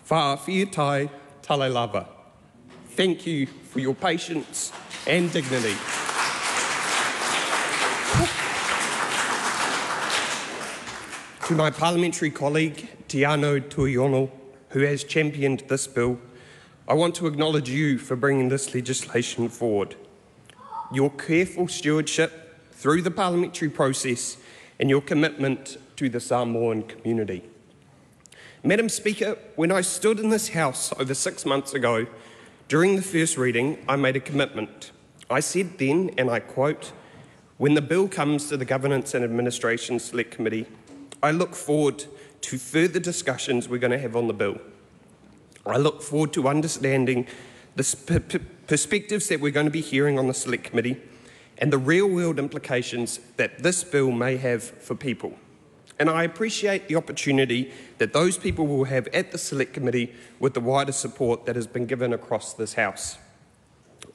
whaawhiatai tale lava. Thank you for your patience and dignity. To my parliamentary colleague, Tiano Tuiono, who has championed this bill, I want to acknowledge you for bringing this legislation forward. Your careful stewardship through the parliamentary process and your commitment to the Samoan community. Madam Speaker, when I stood in this House over 6 months ago, during the first reading, I made a commitment. I said then, and I quote, "When the bill comes to the Governance and Administration Select Committee, I look forward to further discussions we're going to have on the bill. I look forward to understanding the perspectives that we're going to be hearing on the Select Committee and the real-world implications that this bill may have for people. And I appreciate the opportunity that those people will have at the Select Committee with the wider support that has been given across this House.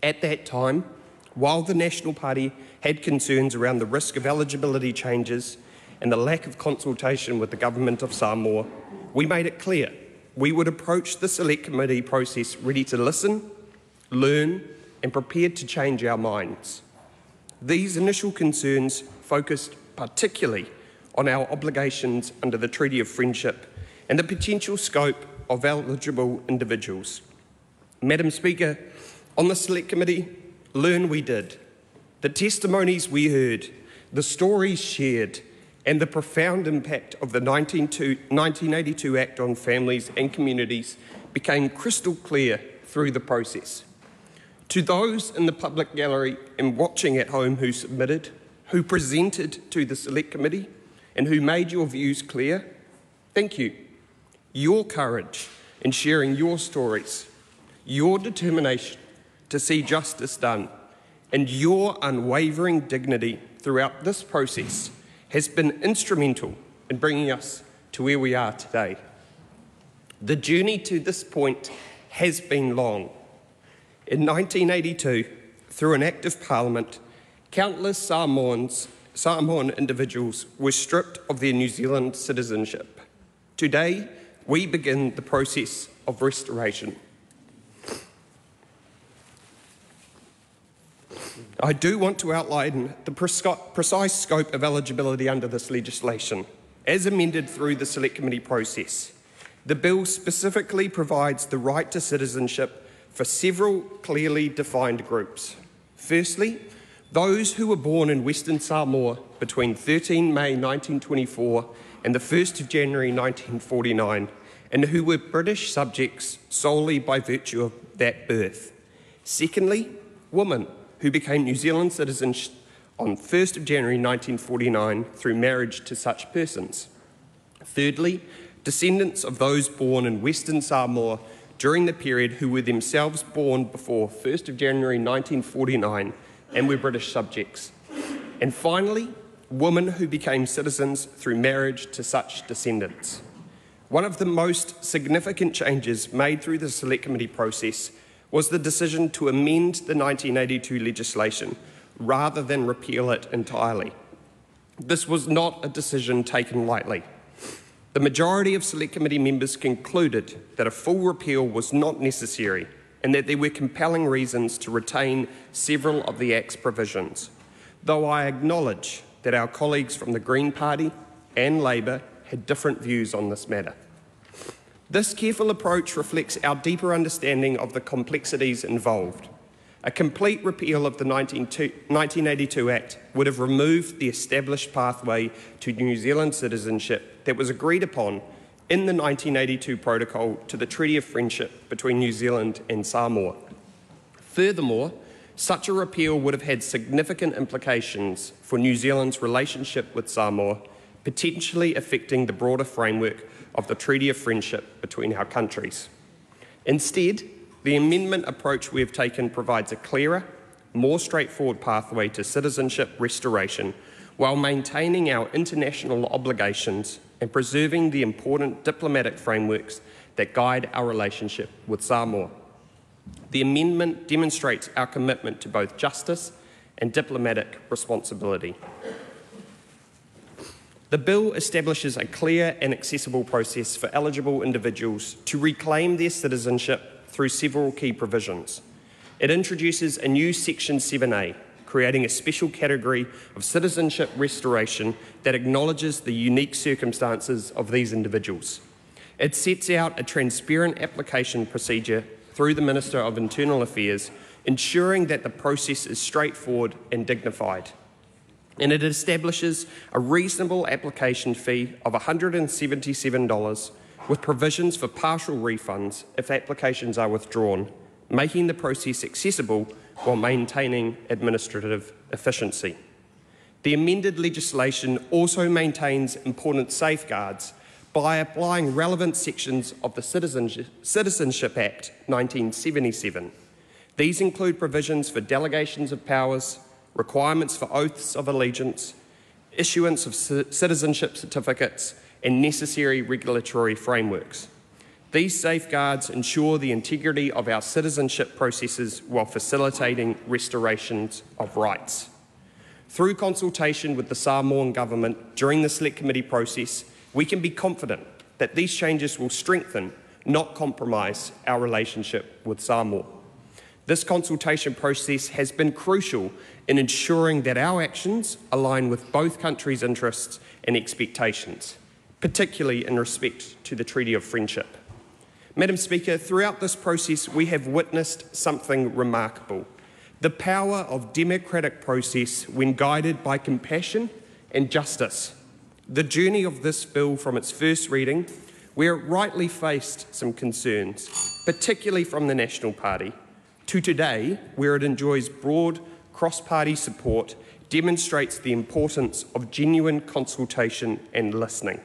At that time, while the National Party had concerns around the risk of eligibility changes and the lack of consultation with the Government of Samoa, we made it clear we would approach the Select Committee process ready to listen, learn and prepared to change our minds. These initial concerns focused particularly on our obligations under the Treaty of Friendship and the potential scope of eligible individuals. Madam Speaker, on the Select Committee, learn we did. The testimonies we heard, the stories shared, and the profound impact of the 1982 Act on families and communities became crystal clear through the process. To those in the public gallery and watching at home who submitted, who presented to the Select Committee, and who made your views clear, thank you. Your courage in sharing your stories, your determination to see justice done, and your unwavering dignity throughout this process has been instrumental in bringing us to where we are today. The journey to this point has been long. In 1982, through an Act of Parliament, countless Samoan individuals were stripped of their New Zealand citizenship. Today, we begin the process of restoration. I do want to outline the precise scope of eligibility under this legislation, as amended through the Select Committee process. The bill specifically provides the right to citizenship for several clearly defined groups. Firstly, those who were born in Western Samoa between 13 May 1924 and the 1st of January 1949, and who were British subjects solely by virtue of that birth. Secondly, women who became New Zealand citizens on 1st of January 1949 through marriage to such persons. Thirdly, descendants of those born in Western Samoa during the period who were themselves born before 1st of January 1949 and were British subjects. And finally, women who became citizens through marriage to such descendants. One of the most significant changes made through the Select Committee process was the decision to amend the 1982 legislation rather than repeal it entirely. This was not a decision taken lightly. The majority of Select Committee members concluded that a full repeal was not necessary and that there were compelling reasons to retain several of the Act's provisions, though I acknowledge that our colleagues from the Green Party and Labour had different views on this matter. This careful approach reflects our deeper understanding of the complexities involved. A complete repeal of the 1982 Act would have removed the established pathway to New Zealand citizenship that was agreed upon in the 1982 Protocol to the Treaty of Friendship between New Zealand and Samoa. Furthermore, such a repeal would have had significant implications for New Zealand's relationship with Samoa, potentially affecting the broader framework of the Treaty of Friendship between our countries. Instead, the amendment approach we have taken provides a clearer, more straightforward pathway to citizenship restoration while maintaining our international obligations and preserving the important diplomatic frameworks that guide our relationship with Samoa. The amendment demonstrates our commitment to both justice and diplomatic responsibility. The bill establishes a clear and accessible process for eligible individuals to reclaim their citizenship through several key provisions. It introduces a new Section 7A, creating a special category of citizenship restoration that acknowledges the unique circumstances of these individuals. It sets out a transparent application procedure through the Minister of Internal Affairs, ensuring that the process is straightforward and dignified. And it establishes a reasonable application fee of $177 with provisions for partial refunds if applications are withdrawn, making the process accessible while maintaining administrative efficiency. The amended legislation also maintains important safeguards by applying relevant sections of the Citizenship Act 1977. These include provisions for delegations of powers, requirements for oaths of allegiance, issuance of citizenship certificates, and necessary regulatory frameworks. These safeguards ensure the integrity of our citizenship processes while facilitating restorations of rights. Through consultation with the Samoan government during the Select Committee process, we can be confident that these changes will strengthen, not compromise, our relationship with Samoa. This consultation process has been crucial in ensuring that our actions align with both countries' interests and expectations, particularly in respect to the Treaty of Friendship. Madam Speaker, throughout this process we have witnessed something remarkable: the power of democratic process when guided by compassion and justice. The journey of this bill from its first reading, where it rightly faced some concerns, particularly from the National Party, to today, where it enjoys broad cross-party support, demonstrates the importance of genuine consultation and listening.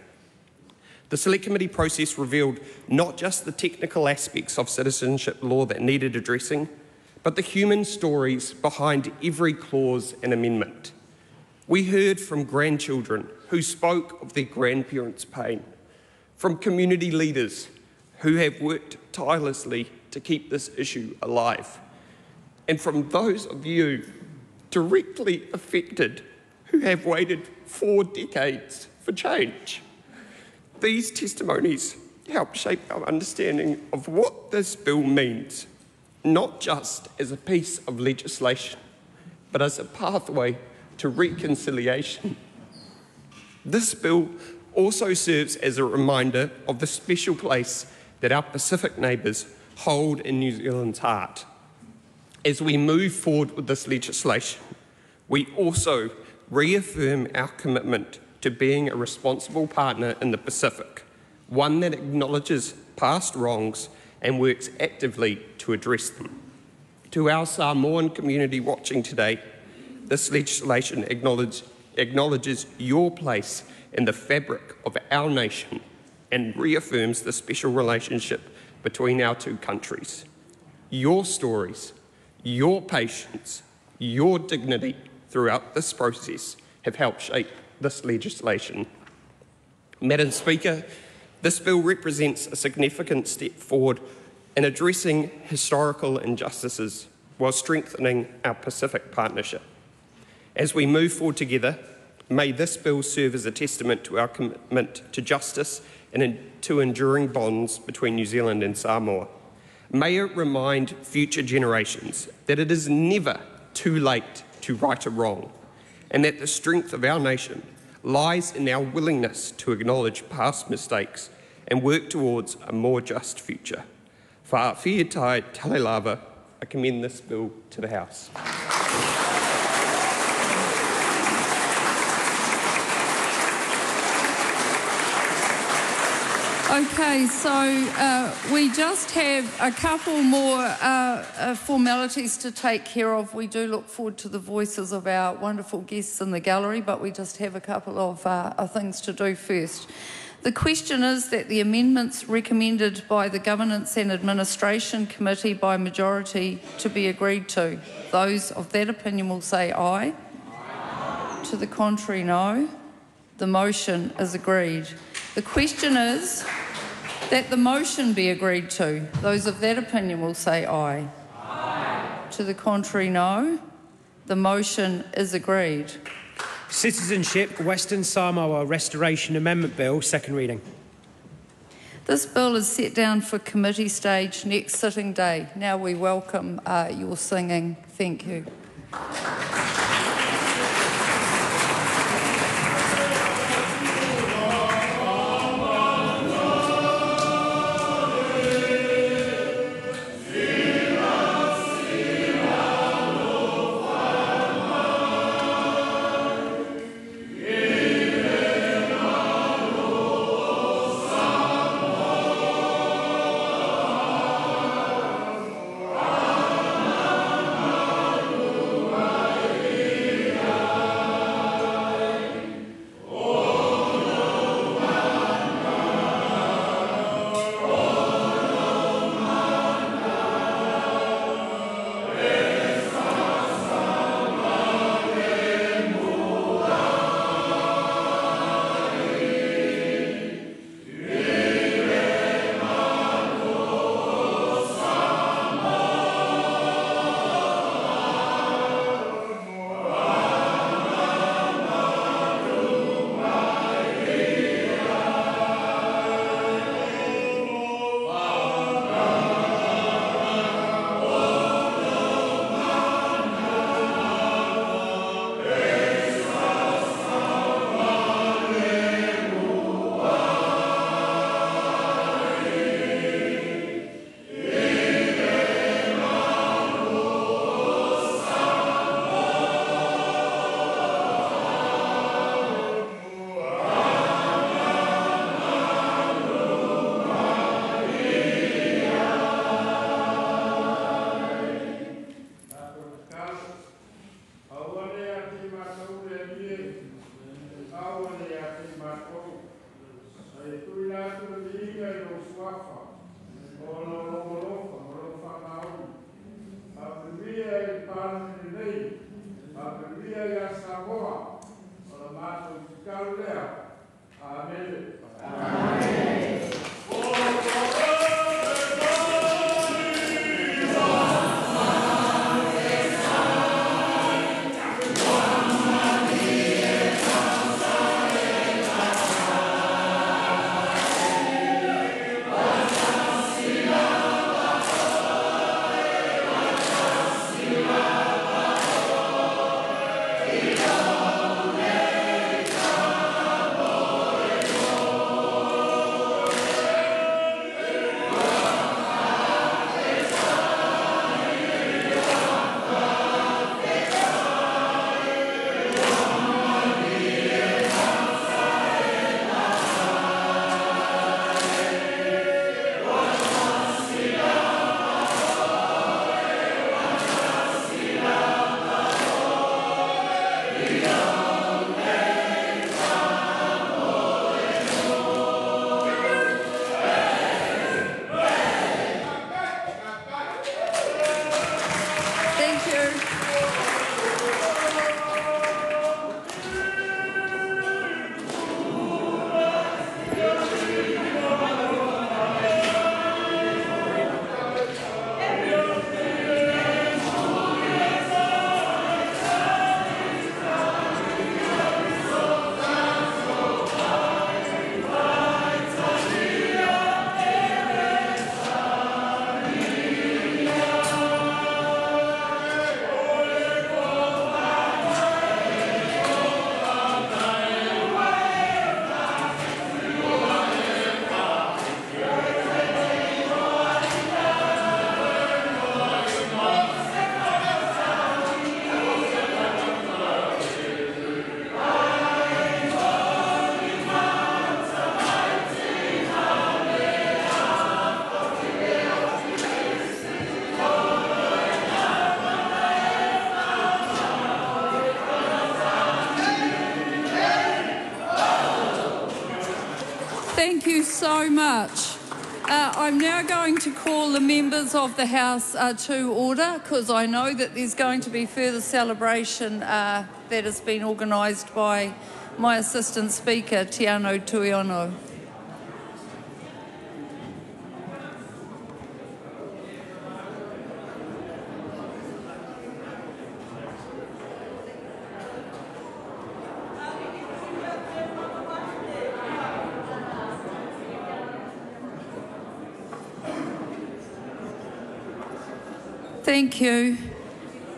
The Select Committee process revealed not just the technical aspects of citizenship law that needed addressing, but the human stories behind every clause and amendment. We heard from grandchildren who spoke of their grandparents' pain, from community leaders who have worked tirelessly to keep this issue alive, and from those of you directly affected who have waited 4 decades for change. These testimonies help shape our understanding of what this bill means, not just as a piece of legislation, but as a pathway to reconciliation. This bill also serves as a reminder of the special place that our Pacific neighbours hold in New Zealand's heart. As we move forward with this legislation, we also reaffirm our commitment to being a responsible partner in the Pacific, one that acknowledges past wrongs and works actively to address them. To our Samoan community watching today, this legislation acknowledges your place in the fabric of our nation and reaffirms the special relationship between our two countries. Your stories, your patience, your dignity throughout this process have helped shape this legislation. Madam Speaker, this bill represents a significant step forward in addressing historical injustices while strengthening our Pacific partnership. As we move forward together, may this bill serve as a testament to our commitment to justice and to enduring bonds between New Zealand and Samoa. May it remind future generations that it is never too late to right a wrong, and that the strength of our nation lies in our willingness to acknowledge past mistakes and work towards a more just future. Wha whiatai tale lava, I commend this bill to the House. Okay, so we just have a couple more formalities to take care of. We do look forward to the voices of our wonderful guests in the gallery, but we just have a couple of things to do first. The question is that the amendments recommended by the Governance and Administration Committee by majority to be agreed to. Those of that opinion will say aye. Aye. To the contrary, no. The motion is agreed. The question is that the motion be agreed to. Those of that opinion will say aye. Aye. To the contrary, no. The motion is agreed. Citizenship Western Samoa Restoration Amendment Bill, second reading. This bill is set down for committee stage next sitting day. Now we welcome your singing. Thank you. Samoa, o le mātou tikau lea. Amen. Thank you so much. I'm now going to call the members of the House to order because I know that there's going to be further celebration that has been organised by my Assistant Speaker, Tiano Tuiono. Thank you.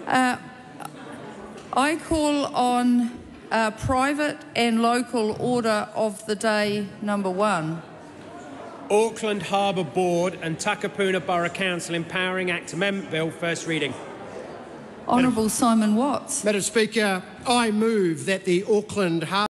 I call on private and local order of the day number 1. Auckland Harbour Board and Takapuna Borough Council Empowering Act Amendment Bill, first reading. Honourable Simon Watts. Madam Speaker, I move that the Auckland Harbour